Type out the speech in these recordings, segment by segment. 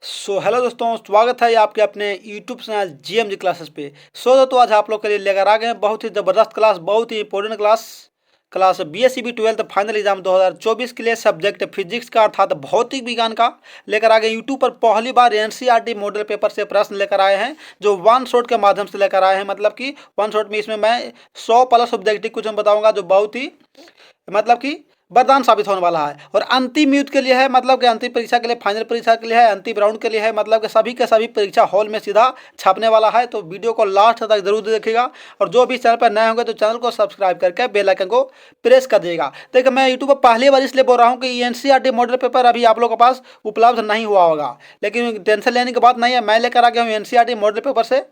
Hello दोस्तों, स्वागत है आपके अपने यूट्यूब चैनल जीएमजी क्लासेस पे। दोस्तों आज आप लोग के लिए लेकर आ गए हैं बहुत ही ज़बरदस्त क्लास, बहुत ही important class BSEB 12th final exam 2024 के लिए सब्जेक्ट फिजिक्स का अर्थात भौतिक विज्ञान का लेकर आ गए। यूट्यूब पर पहली बार एनसीईआरटी मॉडल पेपर से प्रश्न लेकर आए हैं, जो वन शॉट के माध्यम से लेकर आए हैं। मतलब कि वन शॉट में इसमें मैं 100 प्लस ऑब्जेक्टिव क्वेश्चन बताऊंगा, जो बहुत ही मतलब कि वरदान साबित होने वाला है। और अंतिम युद्ध के लिए है, मतलब कि अंतिम परीक्षा के लिए, फाइनल परीक्षा के लिए है, अंतिम राउंड के लिए है, मतलब कि सभी के सभी परीक्षा हॉल में सीधा छापने वाला है। तो वीडियो को लास्ट तक जरूर देखिएगा। और जो भी चैनल पर नए होंगे तो चैनल को सब्सक्राइब करके बेल आइकन को प्रेस कर दीजिएगा। देखिए, मैं यूट्यूब पर पहली बार इसलिए बोल रहा हूँ कि एनसीईआरटी मॉडल पेपर अभी आप लोगों के पास उपलब्ध नहीं हुआ होगा, लेकिन टेंशन लेने की बात नहीं है। मैं लेकर आ गया हूँ एनसीईआरटी मॉडल पेपर से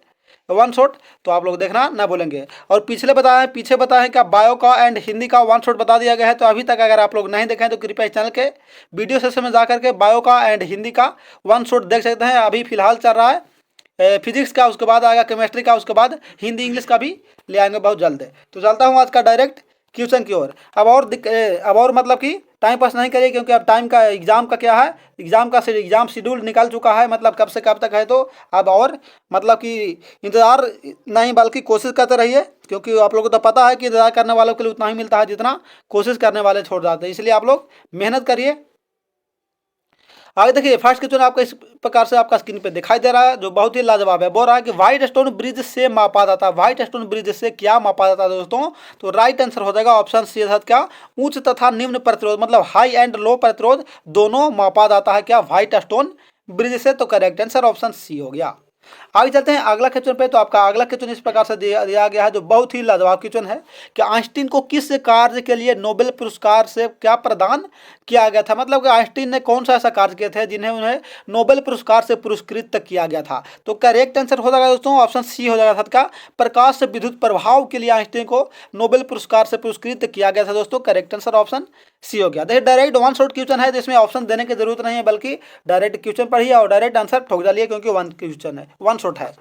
वन शॉट, तो आप लोग देखना ना भूलेंगे। और पीछे बताएं क्या बायो का एंड हिंदी का वन शॉट बता दिया गया है। तो अभी तक अगर आप लोग नहीं देखें तो कृपया इस चैनल के वीडियो सेक्शन में जाकर के बायो का एंड हिंदी का वन शॉट देख सकते हैं। अभी फिलहाल चल रहा है फिजिक्स का, उसके बाद आएगा केमिस्ट्री का, उसके बाद हिंदी इंग्लिश का भी ले आएंगे बहुत जल्द। तो चलता हूँ आज का डायरेक्ट क्वेश्चन की ओर। अब और मतलब कि टाइम पास नहीं करिए, क्योंकि अब टाइम का एग्जाम का क्या है, एग्जाम शेड्यूल निकल चुका है, मतलब कब से कब तक है। तो अब और मतलब कि इंतज़ार नहीं बल्कि कोशिश करते रहिए, क्योंकि आप लोगों को तो पता है कि इंतज़ार करने वालों के लिए उतना ही मिलता है जितना कोशिश करने वाले छोड़ जाते हैं। इसलिए आप लोग मेहनत करिए। आगे देखिए, फर्स्ट क्वेश्चन आपका इस प्रकार से आपका स्क्रीन पे दिखाई दे रहा है, जो बहुत ही लाजवाब है। बोल रहा है कि व्हाइट स्टोन ब्रिज से मापा जाता है। व्हाइट स्टोन ब्रिज से क्या मापा जाता है दोस्तों? तो राइट आंसर हो जाएगा ऑप्शन सी, अर्थात क्या उच्च तथा निम्न प्रतिरोध, मतलब हाई एंड लो प्रतिरोध दोनों मापा जाता है क्या व्हाइट स्टोन ब्रिज से। तो करेक्ट आंसर ऑप्शन सी हो गया। आगे चलते हैं अगला क्वेश्चन पे। तो आपका अगला क्वेश्चन इस प्रकार से दिया गया है, जो बहुत ही लाजवाब क्वेश्चन है कि आइंस्टीन को किस कार्य के लिए नोबेल पुरस्कार से क्या प्रदान किया गया था। मतलब कि आइंस्टीन ने कौन सा ऐसा कार्य किए थे जिन्हें उन्हें नोबेल पुरस्कार से पुरस्कृत किया गया था। तो करेक्ट आंसर हो जाएगा दोस्तों ऑप्शन सी हो जाएगा, का प्रकाश से विद्युत प्रभाव के लिए आइंस्टीन को नोबेल पुरस्कार से पुरस्कृत किया गया था। दोस्तों करेक्ट आंसर ऑप्शन सी हो गया। देखिए, डायरेक्ट वन शॉट क्वेश्चन है, जिसमें ऑप्शन देने की जरूरत नहीं है, बल्कि डायरेक्ट क्वेश्चन पढ़िए और डायरेक्ट आंसर ठोक डालिए, क्योंकि वन क्वेश्चन है, वन शॉट है।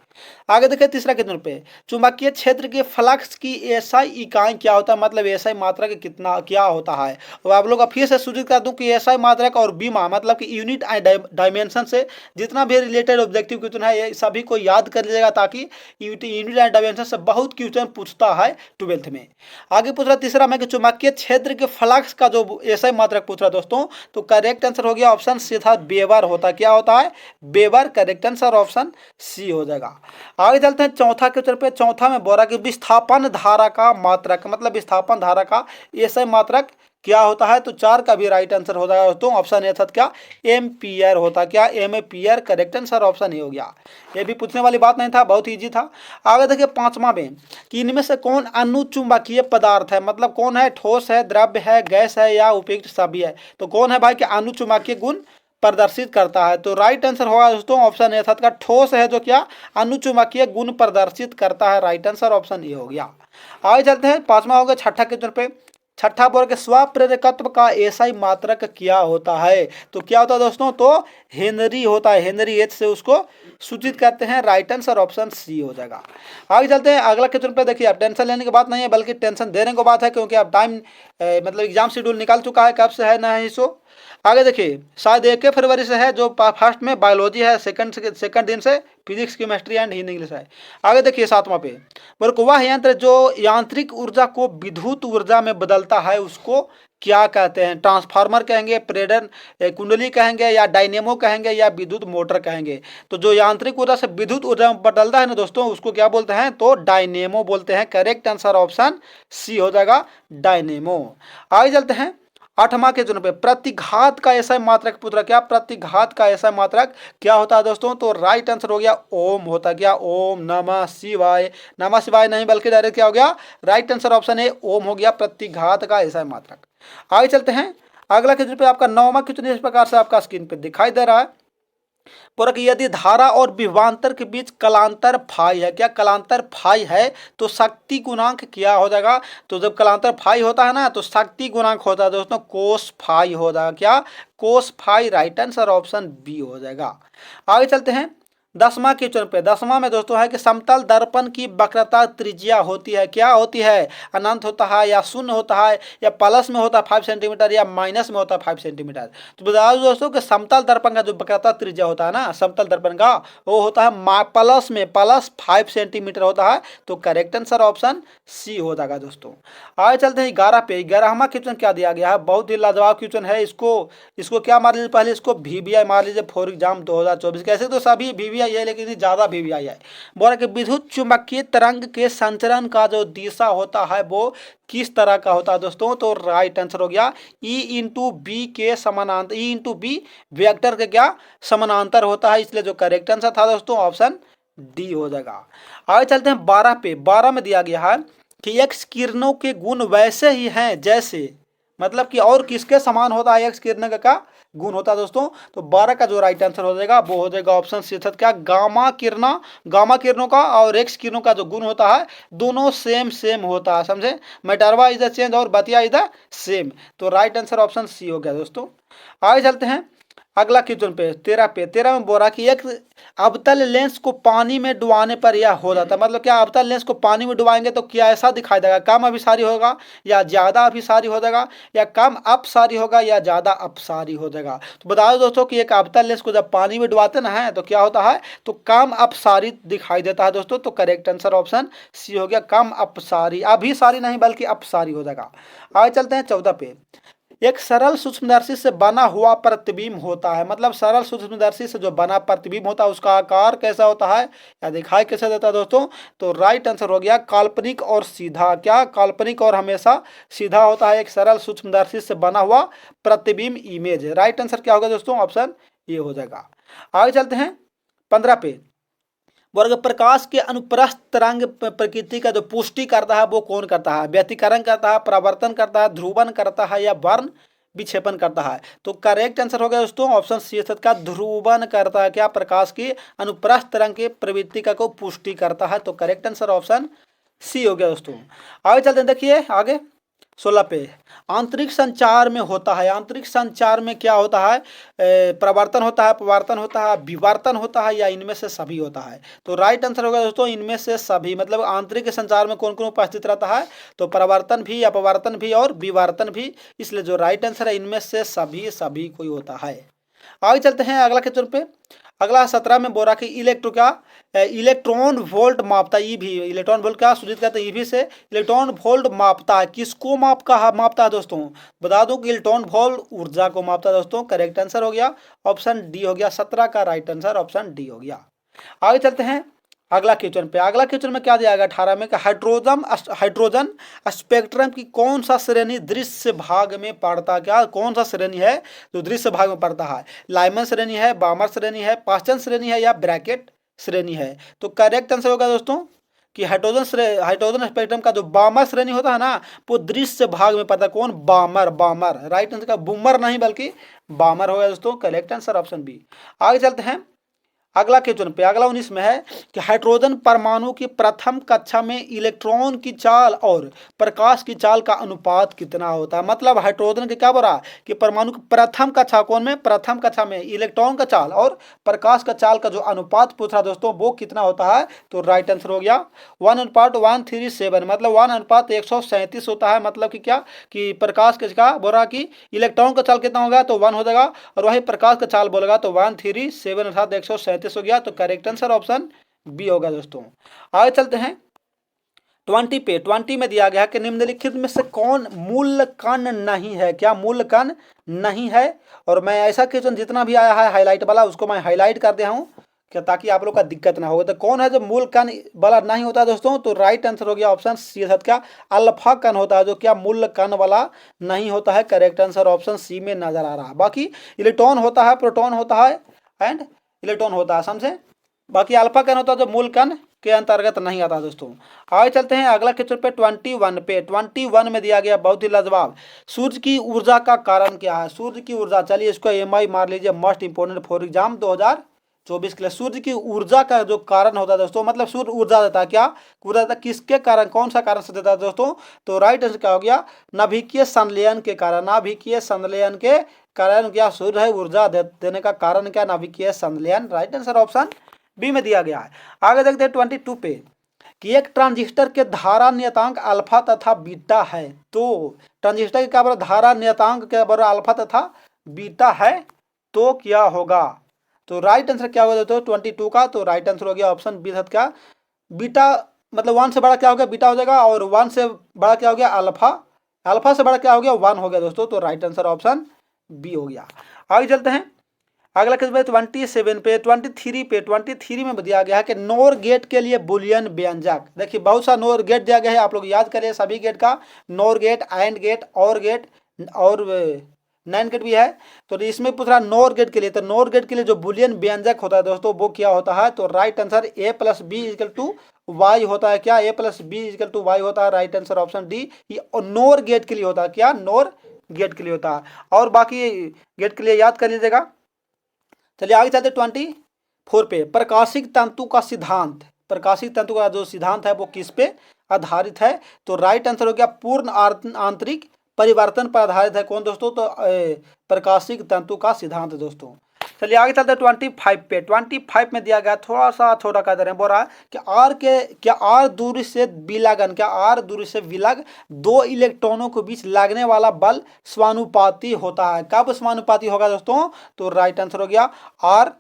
आगे देखिए तीसरा क्वेश्चन पे, चुंबकीय क्षेत्र के फ्लक्स की एसआई इकाई क्या होता है, मतलब एसआई मात्रक कितना क्या होता है। तो आप लोग का फिर से सूचित कर दूं कि एसआई मात्रक और बीमा मतलब कि यूनिट एंड डायमेंशन से जितना भी रिलेटेड ऑब्जेक्टिव क्वेश्चन है, ये सभी को याद कर लीजिएगा, ताकि यूनिट एंड डायमेंशन से बहुत क्वेश्चन पूछता है 12th में। आगे पूछ रहा तीसरा में कि चुंबकीय क्षेत्र के फ्लक्स का जो एसआई मात्रक पूछ रहा दोस्तों, तो करेक्ट आंसर हो गया ऑप्शन सीधा वेबर होता। क्या होता है? Weber. Correct answer option C हो जाएगा। आगे चलते हैं चौथा क्वेश्चन पे। चौथा में बोला कि विस्थापन धारा का मात्रक, मतलब विस्थापन धारा का एसआई मात्रक क्या होता है। तो 4 का भी राइट आंसर हो जाएगा दोस्तों ऑप्शन ए था, क्या एम्पियर होता। क्या ampere. Correct answer option A हो गया। ये भी पूछने वाली बात नहीं था, बहुत इजी था। आगे देखिए पांचवा में कि इनमें से कौन अनुचुंबकीय पदार्थ है, मतलब कौन है, ठोस है, द्रव्य है, गैस है, या उपयुक्त सभी है। तो कौन है भाई कि अनुचुंबकीय गुण प्रदर्शित करता है। तो राइट आंसर होगा दोस्तों ऑप्शन ए था, का ठोस है जो क्या अनुचुंबकीय गुण प्रदर्शित करता है। राइट आंसर ऑप्शन ए हो गया। आगे चलते हैं, पांचवा हो गया छठा क्वेश्चन पे। छठा बोल के स्वप्रेरकत्व का एसआई मात्रक क्या होता है। तो क्या होता है दोस्तों? तो हेनरी होता है। हेनरी एच से उसको सूचित करते हैं। राइट आंसर ऑप्शन सी हो जाएगा। आगे चलते हैं अगला क्वेश्चन पे। देखिए, अब टेंशन लेने की बात नहीं है, बल्कि टेंशन देने की बात है, क्योंकि अब टाइम मतलब एग्जाम शेड्यूल निकल चुका है, कब से है ना है सो। आगे देखिए, शायद 1 फरवरी से है, जो फर्स्ट में बायोलॉजी है, सेकंड दिन से physics chemistry and Hindi English है। आगे देखिए सातवां पे, बोले वह यंत्र जो यांत्रिक ऊर्जा को विद्युत ऊर्जा में बदलता है उसको क्या कहते हैं। ट्रांसफार्मर कहेंगे, प्रेरण कुंडली कहेंगे, या डायनेमो कहेंगे, या विद्युत मोटर कहेंगे। तो जो यांत्रिक ऊर्जा से विद्युत ऊर्जा में बदलता है ना दोस्तों, उसको क्या बोलते हैं? तो डायनेमो बोलते हैं। करेक्ट आंसर ऑप्शन सी हो जाएगा, डायनेमो। आगे चलते हैं आठवां के पे, प्रतिघात का ऐसा मात्रक पुत्र। क्या प्रतिघात का ऐसा मात्रक क्या होता है दोस्तों? तो राइट आंसर हो गया ओम होता। क्या ओम नमः शिवाय। नमः शिवाय नहीं, बल्कि डायरेक्ट क्या हो गया? राइट आंसर ऑप्शन है ओम हो गया, प्रतिघात का ऐसा मात्रक। आगे चलते हैं अगला क्वेश्चन पे। आपका 9वां क्वेश्चन इस प्रकार से आपका स्क्रीन पे दिखाई दे रहा है, पूरा कि यदि धारा और विभवांतर के बीच कलांतर फाई है। क्या कलांतर फाई है? तो शक्ति गुणांक क्या हो जाएगा? तो जब कलांतर फाई होता है ना, तो शक्ति गुणांक होता है दोस्तों कोस फाई हो जाएगा। क्या? Cos phi. Right answer option B हो जाएगा। आगे चलते हैं 10वां क्वेश्चन पे 10वां में दोस्तों है कि समतल दर्पण की वक्रता त्रिज्या होती है, क्या होती है? अनंत होता है या शून्य होता है या प्लस में होता है 5 सेंटीमीटर या माइनस में होता है 5 सेंटीमीटर। तो बता दो दोस्तों कि समतल दर्पण का जो वक्रता त्रिज्या होता है ना, समतल दर्पण का, वो होता है प्लस में प्लस 5 सेंटीमीटर होता है। तो करेक्ट आंसर ऑप्शन सी हो जाएगा दोस्तों। आगे चलते हैं 11 पे। 11वां क्वेश्चन क्या दिया गया है, बहुत ही लाजवाब क्वेश्चन है। इसको क्या मार लीजिए, पहले इसको VVI मार लीजिए फॉर एग्जाम 2024। कैसे तो सभी VVI है लेकिन ज़्यादा VVI है। बोला कि विद्युत चुंबकीय तरंग के संचरण का जो दिशा होता है वो किस तरह का होता है दोस्तों? तो राइट आंसर हो गया E/B के समानांतर, E/B वेक्टर के क्या समानांतर होता है, इसलिए जो करेक्ट आंसर था दोस्तों ऑप्शन डी हो जाएगा। आगे चलते हैं 12 पे। 12 में दिया गया है कि एक्स किरणों के गुण वैसे ही हैं जैसे, मतलब कि और किसके समान होता है एक्स किरण का गुण होता है दोस्तों? तो 12 का जो राइट आंसर हो जाएगा वो हो जाएगा ऑप्शन सी, क्या गामा किरणों का और एक्स किरणों का जो गुण होता है दोनों सेम सेम होता है, समझे? मैटरवा इज द चेंज और बतिया इज द सेम। तो राइट आंसर ऑप्शन सी हो गया दोस्तों। आगे चलते हैं अगला क्वेश्चन पे 13 पे। 13 में बोला कि एक अवतल लेंस को पानी में डुबाने पर यह हो जाता है, मतलब क्या अवतल लेंस को पानी में डुबाएंगे तो क्या ऐसा दिखाई देगा, कम अभिसारी होगा या ज़्यादा अभिसारी हो जाएगा, या कम अपसारी होगा या ज़्यादा अपसारी हो जाएगा? तो बता दो दोस्तों कि एक अवतल लेंस को जब पानी में डुबाते ना है तो क्या होता है, तो कम अपसारी दिखाई देता है दोस्तों। तो करेक्ट आंसर ऑप्शन सी हो गया, कम अपसारी, अभिसारी नहीं बल्कि अपसारी हो जाएगा। आगे चलते हैं 14 पे। एक सरल सूक्ष्मदर्शी से बना हुआ प्रतिबिंब होता है, मतलब सरल सूक्ष्मदर्शी से जो बना प्रतिबिंब होता है उसका आकार कैसा होता है या दिखाई कैसे देता है दोस्तों? तो राइट आंसर हो गया काल्पनिक और सीधा। क्या काल्पनिक और हमेशा सीधा होता है एक सरल सूक्ष्मदर्शी से बना हुआ प्रतिबिंब इमेज। राइट आंसर क्या होगा दोस्तों? ऑप्शन ये हो जाएगा। आगे चलते हैं 15 पे। वर्ग प्रकाश के अनुप्रस्थ तरंग प्रकृति का जो पुष्टि करता है वो कौन करता है? व्यतिकरण करता है, परावर्तन करता है, ध्रुवन करता है या वर्ण विक्षेपण करता है? तो करेक्ट आंसर हो गया दोस्तों ऑप्शन सी का ध्रुवन करता है। क्या प्रकाश की अनुप्रस्थ तरंग के प्रवृत्ति का को पुष्टि करता है? तो करेक्ट आंसर ऑप्शन सी हो गया दोस्तों। आगे चलते हैं, देखिए आगे 16 पे। आंतरिक संचार में होता है, आंतरिक संचार में क्या होता है? प्रवर्तन होता है, अपवर्तन होता है, विवर्तन होता है या इनमें से सभी होता है? तो राइट आंसर होगा दोस्तों इनमें से सभी। मतलब आंतरिक संचार में कौन कौन उपस्थित रहता है? तो प्रवर्तन भी, अपवर्तन भी और विवर्तन भी, इसलिए जो राइट आंसर है इनमें से सभी सभी कोई होता है। आगे चलते हैं अगला क्वेश्चन पे। अगला 17 में बोला कि इलेक्ट्रॉन वोल्ट मापता है ईवी। इलेक्ट्रॉन वोल्ट क्या सूचित करते हैं? ईवी से इलेक्ट्रॉन वोल्ट मापता है, किसको मापता है दोस्तों? बता दूं कि इलेक्ट्रॉन वोल्ट ऊर्जा को मापता है दोस्तों। करेक्ट आंसर हो गया ऑप्शन डी हो गया, 17 का राइट आंसर ऑप्शन डी हो गया। आगे चलते हैं अगला क्वेश्चन पे। अगला क्वेश्चन में क्या दिया गया 18 में कि हाइड्रोजन स्पेक्ट्रम की कौन सा श्रेणी दृश्य भाग में पड़ता है? क्या कौन सा श्रेणी है जो दृश्य भाग में पड़ता है? लाइमन श्रेणी है, बामर श्रेणी है, पास्चन श्रेणी है या ब्रैकेट श्रेणी है? तो करेक्ट आंसर होगा दोस्तों कि हाइड्रोजन स्पेक्ट्रम का जो बामर श्रेणी होता है ना वो दृश्य भाग में पड़ता है। कौन? बामर। राइट आंसर का बूमर नहीं बल्कि बामर होगा दोस्तों। Correct answer option B. आगे चलते हैं अगला क्वेश्चन पे। अगला 19 में है कि हाइड्रोजन परमाणु की प्रथम कक्षा में इलेक्ट्रॉन की चाल और प्रकाश की चाल का अनुपात कितना होता है? मतलब हाइड्रोजन के क्या बोला कि परमाणु की प्रथम कक्षा, कौन में? प्रथम कक्षा में इलेक्ट्रॉन का चाल और प्रकाश का चाल का जो अनुपात पूछ रहा दोस्तों वो कितना होता है? तो राइट आंसर हो गया 1:137, मतलब 1:137 होता है। मतलब कि क्या कि प्रकाश के क्या बोल रहा कि इलेक्ट्रॉन का चाल कितना होगा तो 1 हो जाएगा, और वही प्रकाश का चाल बोलेगा तो 137 अर्थात 137 हो गया। तो करेक्ट आंसर ऑप्शन बी होगा दोस्तों। आगे चलते हैं 20 पे। 20 में दिया गया है कि निम्नलिखित में से कौन मूल कण नहीं है? क्या मूल कण नहीं है? और मैं ऐसा क्वेश्चन जितना भी आया है हाईलाइट वाला उसको मैं हाईलाइट कर दिया हूँ क्या, ताकि आप लोग का दिक्कत ना हो। तो कौन है जो मूल कण वाला नहीं होता दोस्तों? तो राइट आंसर हो गया ऑप्शन सी क्या अल्फा कण होता है जो क्या मूल कण वाला नहीं होता है। करेक्ट आंसर ऑप्शन सी में नजर आ रहा है। बाकी इलेक्ट्रॉन होता है, प्रोटॉन होता है एंड इलेक्ट्रॉन होता है, समझे? बाकी अल्फा कण होता है जो मूल कण के अंतर्गत नहीं आता दोस्तों। आगे चलते हैं अगला क्वेश्चन पे 21 पे। 21 में दिया गया बहुत ही लाजवाब, सूर्य की ऊर्जा का कारण क्या है? सूर्य की ऊर्जा, चलिए इसको MI मार लीजिए, मोस्ट इंपोर्टेंट फॉर एग्जाम 2024 के लिए। सूर्य की ऊर्जा का जो कारण होता है दोस्तों, मतलब सूर्य ऊर्जा देता है, क्या ऊर्जा देता है, किसके कारण, कौन सा कारण से देता है दोस्तों? तो राइट आंसर क्या हो गया? नाभिकीय संलयन के कारण। नाभिकीय संलयन के कारण क्या सूर्य है ऊर्जा देने का कारण क्या? नाभिकीय संलयन। राइट आंसर ऑप्शन बी में दिया गया है। आगे देखते हैं 22 पे कि एक ट्रांजिस्टर के धारा नियतांक अल्फा तथा बीटा है, तो ट्रांजिस्टर के क्या बराबर धारा नियतांक के बराबर अल्फा तथा बीटा है, तो क्या होगा? तो राइट आंसर क्या होगा दोस्तों 22 का? तो राइट आंसर हो गया ऑप्शन बी क्या, बीटा मतलब 1 से बड़ा क्या हो गया बीटा हो जाएगा, और 1 से बड़ा क्या हो गया अल्फा, अल्फा से बड़ा क्या हो गया 1 हो गया दोस्तों। तो राइट आंसर ऑप्शन बी हो गया। आगे चलते हैं अगला क्वेश्चन 27 पे 23 में दिया गया है कि नोर गेट के लिए बुलियन व्यंजक। देखिए बहुत सा नोर गेट दिया गया है, आप लोग याद करिए सभी गेट का, नोर गेट, एंड गेट, और नैंड गेट भी है। तो इसमें पूछ रहा नोर गेट के लिए, तो नोर गेट के लिए जो बुलियन व्यंजक होता है दोस्तों वो क्या होता है? तो right answer a plus B equal to Y होता है। क्या a plus B equal to Y होता है? राइट आंसर ऑप्शन डी, ये नोर गेट के लिए होता है। क्या? नोर गेट के लिए होता है। और बाकी गेट के लिए याद कर लीजिएगा। चलिए आगे चलते 24 पे प्रकाशिक तंतु का सिद्धांत, प्रकाशिक तंतु का जो सिद्धांत है वो किस पे आधारित है? तो राइट आंसर हो गया पूर्ण आंतरिक परिवर्तन पर आधारित है। कौन दोस्तों? तो प्रकाशिक तंतु का सिद्धांत दोस्तों। चलिए आगे चलते 25 पे 25 में दिया गया थोड़ा सा छोटा कर दे रहे हैं, बोल रहा है कि क्या आर दूरी से विलगन, क्या आर दूरी से विलग दो इलेक्ट्रॉनों के बीच लगने वाला बल समानुपाती होता है। कब समानुपाती होगा दोस्तों? तो राइट आंसर हो गया आर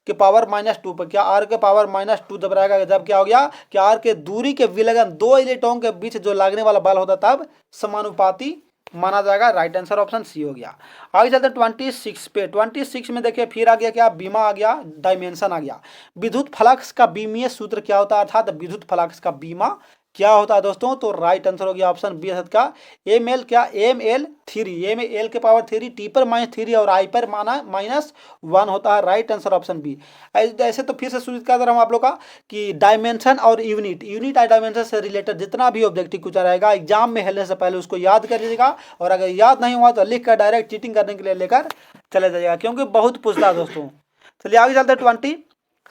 के पावर -2 पर। क्या आर के पावर -2 जब रहेगा, जब क्या हो गया कि आर के दूरी के विलगन दो इलेक्ट्रॉन के बीच जो लगने वाला बल होता तब समानुपाती माना जाएगा। राइट आंसर ऑप्शन सी हो गया। आगे चलते 26 पे 26 में देखिए फिर आ गया क्या, बीमा आ गया, डायमेंशन आ गया। विद्युत फ्लक्स का बीमीय सूत्र क्या होता है, अर्थात विद्युत फ्लक्स का बीमा क्या होता है दोस्तों? तो राइट आंसर हो गया ऑप्शन बी का ML, क्या ML3, ML के पावर 3, T पर -3 और I पर -1 होता है। Right answer option B. ऐसे तो फिर से सूचित कर रहा हूँ आप लोग का कि डायमेंशन और यूनिट और डायमेंशन से रिलेटेड जितना भी ऑब्जेक्टिव कुछ रहेगा एग्जाम में हेलने से पहले उसको याद कर लीजिएगा, और अगर याद नहीं हुआ तो लिख कर डायरेक्ट चीटिंग करने के लिए लेकर चले जाइएगा, क्योंकि बहुत पूछता है दोस्तों। चलिए आगे चलते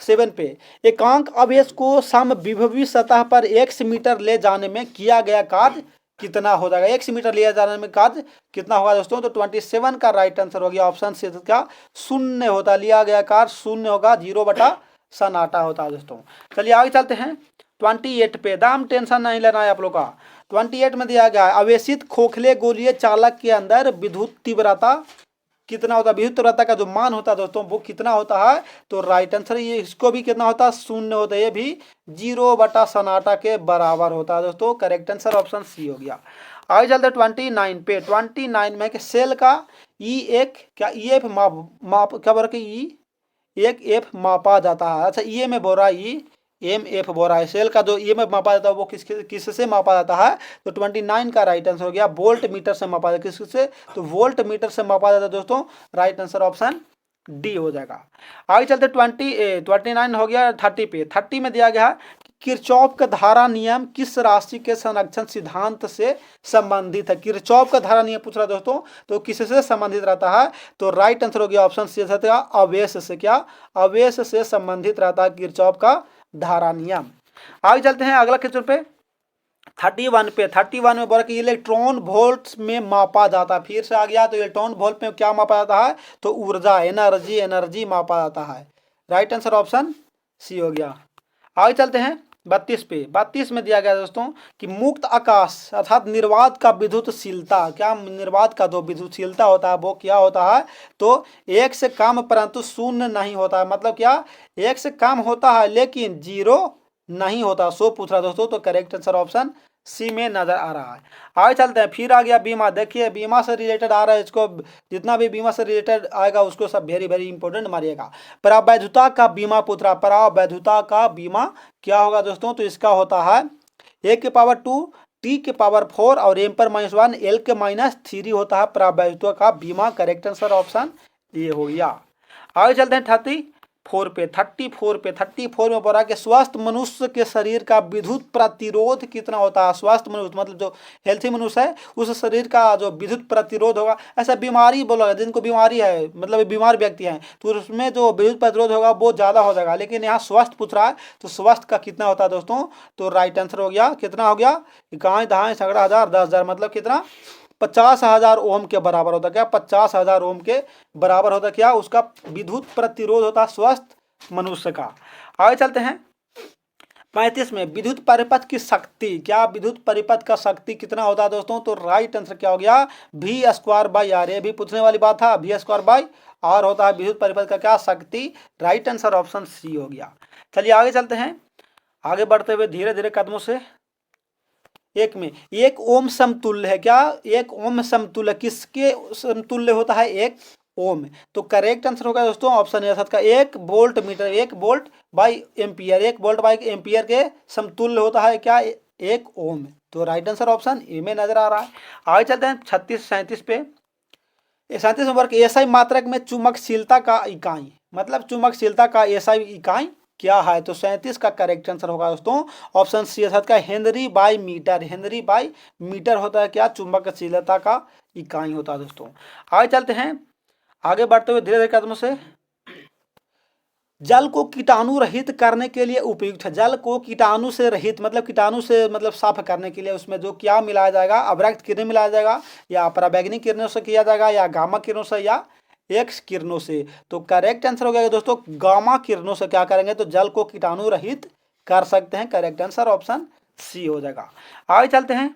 27 पे एकांक आवेश को समविभवी सतह पर 1 मीटर ले जाने में किया गया कार्य कितना हो जाएगा? 1 मीटर ले जाने में कार्य कितना होगा दोस्तों? तो 27 का राइट आंसर हो गया ऑप्शन सी का 0 होता, लिया गया कार्य 0 होगा, 0/सन्नाटा होता है दोस्तों। चलिए आगे चलते हैं 28 पे, दाम टेंशन नहीं लेना है आप लोग का। 28 में दिया गया है आवेशित खोखले गोलीय चालक के अंदर विद्युत तीव्रता कितना होता है? विद्युत तीव्रता का जो मान होता है दोस्तों वो कितना होता है? तो राइट आंसर ये इसको भी कितना होता है? 0 होता है, ये भी 0/सन्नाटा के बराबर होता है दोस्तों। करेक्ट आंसर ऑप्शन सी हो गया। आगे चलते 29 पे 29 में कि सेल का क्या EF माप क्या बोल रहा है EF मापा जाता है। अच्छा EM में बोल रहा है EMF बोल रहा है, सेल का जो EMF मापा जाता है वो किससे मापा जाता है? तो 29 का राइट आंसर हो गया वोल्ट मीटर से मापा जाता है। किससे? तो वोल्ट मीटर से मापा जाता है दोस्तों। राइट आंसर ऑप्शन डी हो जाएगा। आगे चलते 29 हो गया। 30 पे 30 में दिया गया है किरचॉफ का धारा नियम किस राशि के संरक्षण सिद्धांत से संबंधित है? किरचॉफ का धारा नियम पूछ रहा है दोस्तों, तो किससे संबंधित रहता है? तो राइट आंसर हो गया ऑप्शन सी आवेश से। क्या? आवेश से संबंधित रहता है किरचॉफ का धारा नियम। आगे चलते हैं अगला क्वेश्चन पे 31 में बोला कि इलेक्ट्रॉन वोल्ट्स में मापा जाता है। फिर से आ गया, तो इलेक्ट्रॉन वोल्ट में क्या मापा जाता है? तो ऊर्जा, एनर्जी मापा जाता है। राइट आंसर ऑप्शन सी हो गया। आगे चलते हैं 32 पे 32 में दिया गया दोस्तों कि मुक्त आकाश अर्थात निर्वात का विद्युतशीलता, क्या निर्वात का जो विद्युतशीलता होता है वो क्या होता है? तो 1 से कम परंतु 0 नहीं होता है। मतलब क्या? 1 से कम होता है लेकिन 0 नहीं होता, सो पूछ रहा दोस्तों। तो करेक्ट आंसर ऑप्शन सी में नजर आ रहा है। आगे चलते हैं, फिर आ गया बीमा। देखिए बीमा से रिलेटेड आ रहा है, इसको जितना भी बीमा से रिलेटेड आएगा उसको सब वेरी वेरी इंपॉर्टेंट मारिएगा। परावैधता का बीमा पूछ रहा, परावैधता का बीमा क्या होगा दोस्तों? तो इसका होता है 1 के पावर 2 T के पावर 4 और M पर -1 L के -3 होता है परावैधता का बीमा। करेक्ट आंसर ऑप्शन ये हो गया। आगे चलते हैं 34 में बोला कि स्वस्थ मनुष्य के शरीर का विद्युत प्रतिरोध कितना होता है? स्वस्थ मनुष्य मतलब जो हेल्थी मनुष्य है उस शरीर का जो विद्युत प्रतिरोध होगा, ऐसा बीमारी बोला जिनको बीमारी है मतलब बीमार व्यक्ति हैं तो उसमें जो विद्युत प्रतिरोध होगा वो ज़्यादा हो जाएगा, लेकिन यहाँ स्वस्थ पूछ रहा है तो स्वस्थ का कितना होता है दोस्तों? तो राइट आंसर हो गया कितना हो गया? इकाई दहाई सगड़ा हज़ार 10,000 मतलब कितना? 50,000 ओम के बराबर होता। क्या? 50,000 ओम के बराबर होता। क्या? उसका विद्युत प्रतिरोध होता स्वस्थ मनुष्य का। आगे चलते हैं 35 में विद्युत परिपथ की शक्ति, क्या विद्युत परिपथ का शक्ति कितना होता है दोस्तों? तो राइट आंसर क्या हो गया? V square by R. ये भी पूछने वाली बात था, वी स्क्वायर बाई आर होता है विद्युत परिपथ का क्या? शक्ति। राइट आंसर ऑप्शन सी हो गया। चलिए आगे चलते हैं, आगे बढ़ते हुए धीरे धीरे कदमों से। एक में एक ओम समतुल्य है, क्या? एक ओम समतुल्य किसके समतुल्य होता है? एक ओम। तो करेक्ट आंसर होगा दोस्तों ऑप्शन ए का 1 volt meter, 1 volt by ampere, 1 volt by ampere के समतुल्य होता है क्या? 1 ओम। तो राइट आंसर ऑप्शन ए में नजर आ रहा है। आगे चलते हैं 36 37 पे। 37 वर्ग एसआई मात्रक में चुंबकशीलता का इकाई, मतलब चुंबकशीलता का एसआई इकाई क्या है? तो 37 का करेक्ट आंसर होगा दोस्तों ऑप्शन सी का henry by metre. Henry by metre होता है क्या? चुंबकशीलता का इकाई होता है दोस्तों। आगे चलते हैं, आगे बढ़ते हुए धीरे धीरे कदमों से। जल को कीटाणु रहित करने के लिए उपयुक्त है। जल को कीटाणु से रहित मतलब कीटाणु से मतलब साफ करने के लिए उसमें जो क्या मिलाया जाएगा? अवरक्त किरणें मिलाया जाएगा, या पराबैंगनी किरणों से किया जाएगा, या गामा किरणों से, या एक्स किरणों से। तो करेक्ट आंसर हो गया दोस्तों गामा किरणों से क्या करेंगे? तो जल को कीटाणु रहित कर सकते हैं। करेक्ट आंसर ऑप्शन सी हो जाएगा। आगे चलते हैं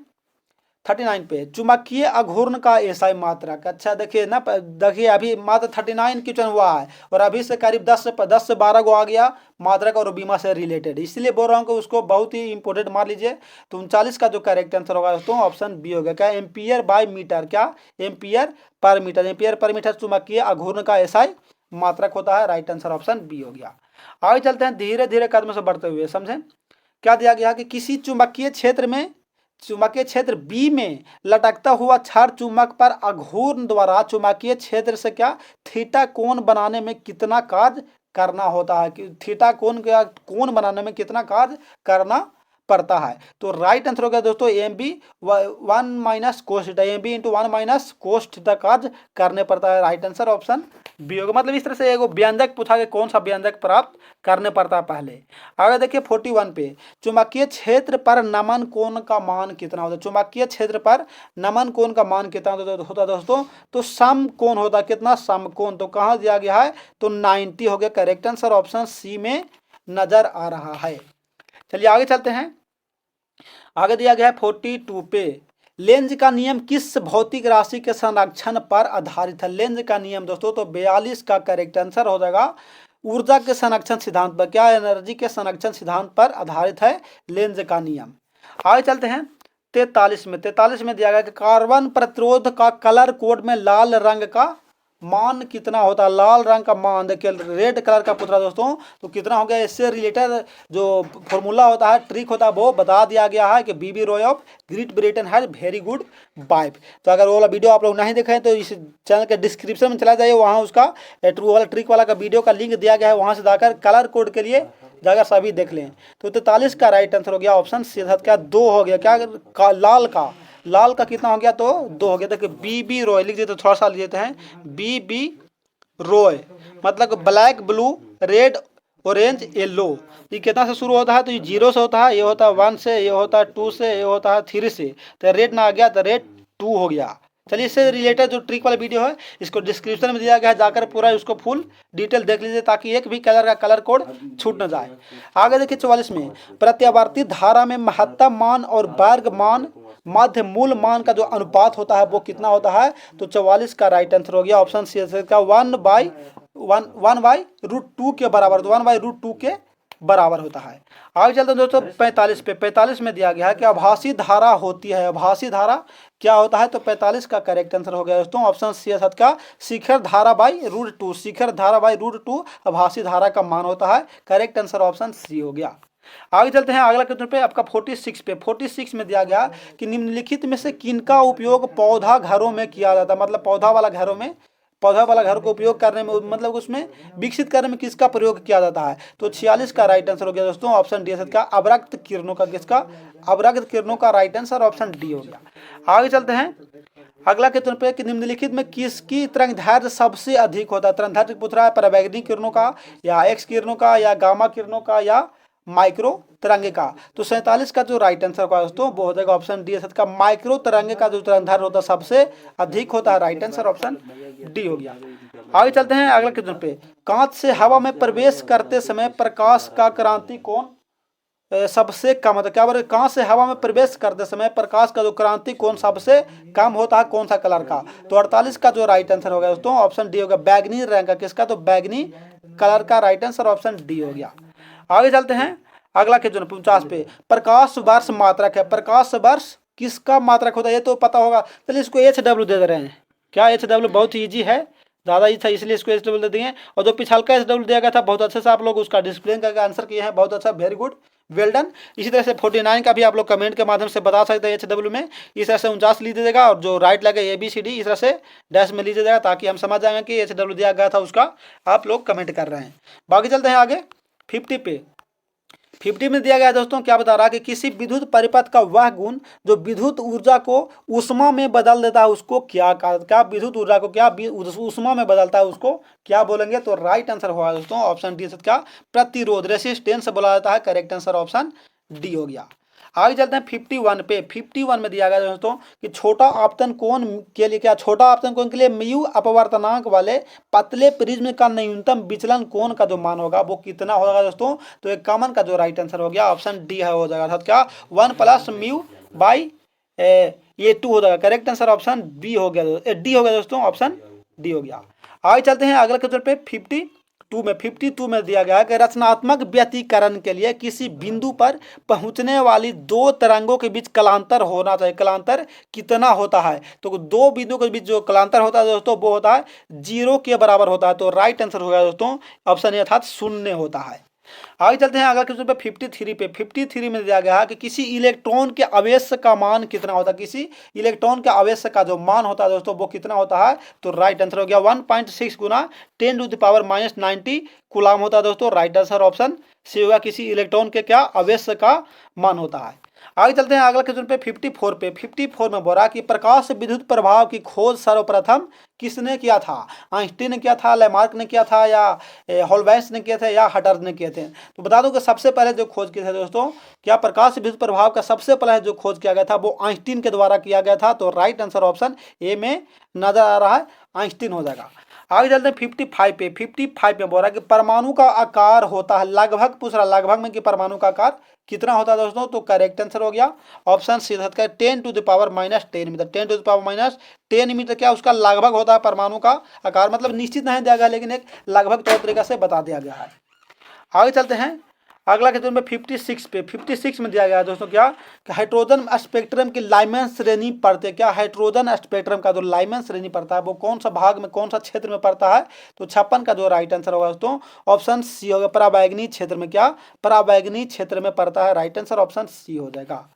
39 पे। चुंबकीय अघूर्ण का एसआई मात्रक। अच्छा देखिए ना, देखिए अभी मात्र 39 क्वेश्चन हुआ है और अभी से करीब 10 से 12 को आ गया मात्रक और बीमा से रिलेटेड, इसलिए बोल रहा हूँ कि उसको बहुत ही इंपॉर्टेंट मान लीजिए। तो 39 का जो करेक्ट आंसर होगा दोस्तों ऑप्शन बी होगा, क्या? एम्पियर बाय मीटर, क्या? Ampere per metre. Ampere per metre चुंबकीय अघूर्ण का एसआई मात्रक होता है। राइट आंसर ऑप्शन बी हो गया। आगे चलते हैं धीरे धीरे कदम से बढ़ते हुए, समझें क्या दिया गया कि किसी चुंबकीय क्षेत्र बी में लटकता हुआ क्षार चुंबक पर अघूर्ण द्वारा चुंबकीय क्षेत्र से क्या? थीटा कोण बनाने में कितना कार्य करना होता है? कि थीटा कोण बनाने में कितना कार्य करना पड़ता है? तो राइट आंसर हो गया दोस्तों M B 1 minus cos theta, M B into 1 minus cos theta कार्य करने पड़ता है। राइट आंसर ऑप्शन बी होगा। मतलब इस तरह से एगो व्यंजक पूछा कि कौन सा व्यंजक प्राप्त करने पड़ता है पहले। आगे देखिए 41 पे। चुंबकीय क्षेत्र पर नमन कोण का मान कितना होता है? चुंबकीय क्षेत्र पर नमन कोण का मान कितना होता है दोस्तों? तो सम कोण होता है, कितना? सम कोण। तो कहाँ दिया गया है? तो 90 हो गया। करेक्ट आंसर ऑप्शन सी में नजर आ रहा है। चलिए आगे चलते हैं, आगे दिया गया है 42 पे। लेंज का नियम किस भौतिक राशि के संरक्षण पर आधारित है? लेंज का नियम दोस्तों तो 42 का करेक्ट आंसर हो जाएगा ऊर्जा के संरक्षण सिद्धांत पर, क्या? एनर्जी के संरक्षण सिद्धांत पर आधारित है लेंज का नियम। आगे चलते हैं 43 में। 43 में दिया गया कि कार्बन प्रतिरोध का कलर कोड में लाल रंग का मान कितना होता है? लाल रंग का मान देखिए, रेड कलर का पूछ रहा दोस्तों तो कितना हो गया? इससे रिलेटेड जो फॉर्मूला होता है, ट्रिक होता है, वो बता दिया गया है कि BB Roy of Great Britain has very good wife. तो अगर वो वाला वीडियो आप लोग नहीं देखे हैं तो इस चैनल के डिस्क्रिप्शन में चला जाइए, वहाँ उसका ट्रू वाला ट्रिक वाला का वीडियो का लिंक दिया गया है, वहाँ से जाकर कलर कोड के लिए जाकर सभी देख लें। तो 43 का राइट आंसर हो गया ऑप्शन सी, क्या? 2 हो गया, क्या? लाल का कितना हो गया? तो 2 हो गया। देखिए बीबी रॉय लिख देते, थोड़ा सा लिख देते हैं, बीबी रॉय मतलब black blue red orange yellow. ये कितना से शुरू होता है? तो ये 0 से होता है, ये होता है 1 से, ये होता है 2 से, ये होता है 3 से। तो रेड ना आ गया तो रेड 2 हो गया। चलिए इससे रिलेटेड जो ट्रिक वाला वीडियो है इसको डिस्क्रिप्शन में दिया गया है, जाकर पूरा उसको फुल डिटेल देख लीजिए ताकि एक भी कलर का कलर कोड छूट न जाए। आगे देखिए 44 में। प्रत्यावर्ती धारा में महत्तम मान और वर्ग मान मध्य मूल मान का जो अनुपात होता है वो कितना होता है? तो 44 का राइट आंसर हो गया ऑप्शन सी का 1/√2 के बराबर। तो 1/√2 के बराबर होता है। आगे चलते हैं दोस्तों 45 पे। 45 में दिया गया है कि आभासी धारा होती है। आभासी धारा क्या होता है? तो 45 का करेक्ट आंसर हो गया दोस्तों ऑप्शन सी का शिखर धारा √2। शिखर धारा √2 आभासी धारा का मान होता है। करेक्ट आंसर ऑप्शन सी हो गया। आगे चलते हैं अगला क्वेश्चन पे, आपका 46 पे। 46 में दिया गया कि निम्नलिखित में से किनका उपयोग पौधा घरों में किया जाता है? मतलब पौधा वाला घर को उपयोग करने में, मतलब उसमें विकसित करने में किसका प्रयोग किया जाता है? तो 46 का राइट आंसर हो गया दोस्तों ऑप्शन डी का अवरक्त किरणों का। किसका? अवरक्त किरणों का राइट आंसर ऑप्शन डी हो गया। आगे चलते हैं अगला क्वेश्चन पे कि निम्नलिखित में किसकी तरंगदैर्घ्य सबसे अधिक होता है? तरंगदैर्घ्य पूछ रहा है पराबैंगनी किरणों का, या एक्स किरणों का, या गामा किरणों का, या माइक्रो तरंगे का। तो 47 का जो राइट आंसर होगा दोस्तों वो हो जाएगा ऑप्शन डी का माइक्रो तरंगे का जो तरंगदैर्घ्य होता है सबसे अधिक होता है। राइट आंसर ऑप्शन डी हो गया। आगे चलते हैं अगला क्वेश्चन पे। कांच से हवा में प्रवेश करते समय प्रकाश का क्रांति कोण सबसे कम होता है। क्या बोल रहे, कांच से हवा में प्रवेश करते समय प्रकाश का जो क्रांति कोण सबसे कम होता है कौन सा कलर का? तो 48 का जो राइट आंसर होगा दोस्तों ऑप्शन डी होगा, बैगनी रंग का। किसका? तो बैगनी कलर का राइट आंसर ऑप्शन डी हो गया। आगे चलते हैं अगला क्वेश्चन 49 पे। प्रकाश वर्ष मात्रक है, प्रकाश वर्ष किसका मात्रक होता है ये तो पता होगा। चलिए इसको HW दे रहे हैं। क्या HW? बहुत ही ईजी है, ज़्यादा ही था इसलिए इसको HW दे दिए। और जो पिछल का HW दिया गया था बहुत अच्छे से आप लोग उसका डिस्प्लेन करके आंसर किए हैं, बहुत अच्छा, वेरी गुड, वेल डन। इसी तरह से 49 का भी आप लोग कमेंट के माध्यम से बता सकते हैं HW में। इस तरह से 49 लीजिएगा और जो राइट लगे ABCD इस तरह से डैश में लीजिएगा ताकि हम समझ जाएंगे कि HW दिया गया था उसका आप लोग कमेंट कर रहे हैं। बाकी चलते हैं आगे 50 पे। 50 में दिया गया है दोस्तों, क्या बता रहा है कि किसी विद्युत परिपथ का वह गुण जो विद्युत ऊर्जा को ऊष्मा में बदल देता है उसको क्या क्या विद्युत ऊर्जा को क्या ऊष्मा में बदलता है उसको क्या बोलेंगे? तो राइट आंसर होगा दोस्तों ऑप्शन डी। क्या? प्रतिरोध, रेसिस्टेंस बोला जाता है। करेक्ट आंसर ऑप्शन डी हो गया। आगे चलते हैं 51 पे। 51 में दिया गया दोस्तों कि छोटा आपतन कोण के लिए क्या? छोटा आपतन कोण के लिए म्यू अपवर्तनांक वाले पतले प्रिज्म का न्यूनतम विचलन कोण का जो मान होगा वो कितना होगा दोस्तों? तो एक कॉमन का जो राइट आंसर हो गया ऑप्शन डी है हो जाएगा। अर्थात क्या? 1 प्लस म्यू बाई ये 2 हो जाएगा। करेक्ट आंसर ऑप्शन बी हो गया, डी हो गया दोस्तों, ऑप्शन डी हो गया। आगे चलते हैं अगले क्वेश्चन पे 52 में दिया गया है कि रचनात्मक व्यतिकरण के लिए किसी बिंदु पर पहुंचने वाली दो तरंगों के बीच कलांतर होना चाहिए। कलांतर कितना होता है? तो दो बिंदु के बीच जो कलांतर होता है दोस्तों वो होता है 0 के बराबर होता है। तो राइट आंसर होगा दोस्तों ऑप्शन ए अर्थात 0 होता है। आगे चलते हैं अगला क्वेश्चन पे 53 पे। 53 में दिया गया है कि किसी इलेक्ट्रॉन के आवेश का मान कितना होता है? किसी इलेक्ट्रॉन के आवेश का जो मान होता है दोस्तों वो कितना होता है? तो राइट आंसर हो गया 1.6 गुना 10⁻⁻90 कूलाम होता है दोस्तों। राइट आंसर ऑप्शन सी होगा, किसी इलेक्ट्रॉन के क्या आवेश का मान होता है। आगे चलते हैं अगला क्वेश्चन पे 54 पे। 54 में बोला कि प्रकाश विद्युत प्रभाव की खोज सर्वप्रथम किसने किया था? आइंस्टीन ने किया था, लैमार्क ने किया था, या हॉलबैच ने किए थे, या हटर ने किए थे? तो बता दूं कि सबसे पहले जो खोज किए थे दोस्तों, क्या प्रकाश विद्युत प्रभाव का सबसे पहले जो खोज किया गया था वो आइंस्टीन के द्वारा किया गया था। तो राइट आंसर ऑप्शन ए में नजर आ रहा है, आइंस्टीन हो जाएगा। आगे चलते हैं 55 पे। 55 में बोल रहा है कि परमाणु का आकार होता है, लगभग पूछ रहा लगभग में कि परमाणु का आकार कितना होता है दोस्तों? तो करेक्ट आंसर हो गया ऑप्शन सी 10⁻⁻10 मीटर। 10⁻10 मीटर क्या उसका लगभग होता है परमाणु का आकार, मतलब निश्चित नहीं दिया गया लेकिन एक लगभग तौर तरीका से बता दिया गया है। आगे चलते हैं अगला क्वेश्चन में 56 पे। 56 में दिया गया है दोस्तों क्या कि हाइड्रोजन स्पेक्ट्रम की लाइमन श्रेणी पड़ते हैं। क्या हाइड्रोजन स्पेक्ट्रम का जो लाइमन श्रेणी पड़ता है वो कौन सा भाग में कौन सा क्षेत्र में पड़ता है? तो 56 का जो राइट आंसर होगा दोस्तों ऑप्शन सी होगा, पराबैंगनी क्षेत्र में। क्या? पराबैंगनी क्षेत्र में पड़ता है। राइट आंसर ऑप्शन सी हो जाएगा।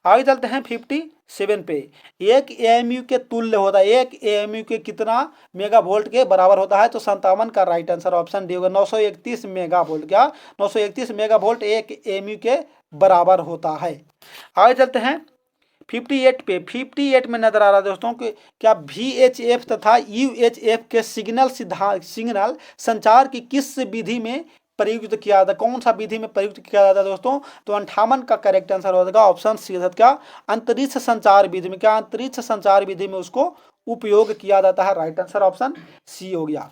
आगे चलते हैं 57 पे। एक AMU के तुल्य होता है, एक AMU के कितना मेगा वोल्ट के बराबर होता है? तो 57 का राइट आंसर ऑप्शन डी होगा, 931 मेगा वोल्ट। क्या? 931 मेगा वोल्ट एक AMU के बराबर होता है। आगे चलते हैं 58 पे। 58 में नजर आ रहा है दोस्तों कि क्या VHF तथा UHF के सिग्नल संचार की किस विधि में प्रयुक्त किया जाता है? कौन सा विधि में प्रयुक्त किया जाता है दोस्तों? तो 58 का करेक्ट आंसर हो जाएगा ऑप्शन सी। क्या? अंतरिक्ष संचार विधि में। क्या? अंतरिक्ष संचार विधि में उसको उपयोग किया जाता है। राइट आंसर ऑप्शन सी हो गया।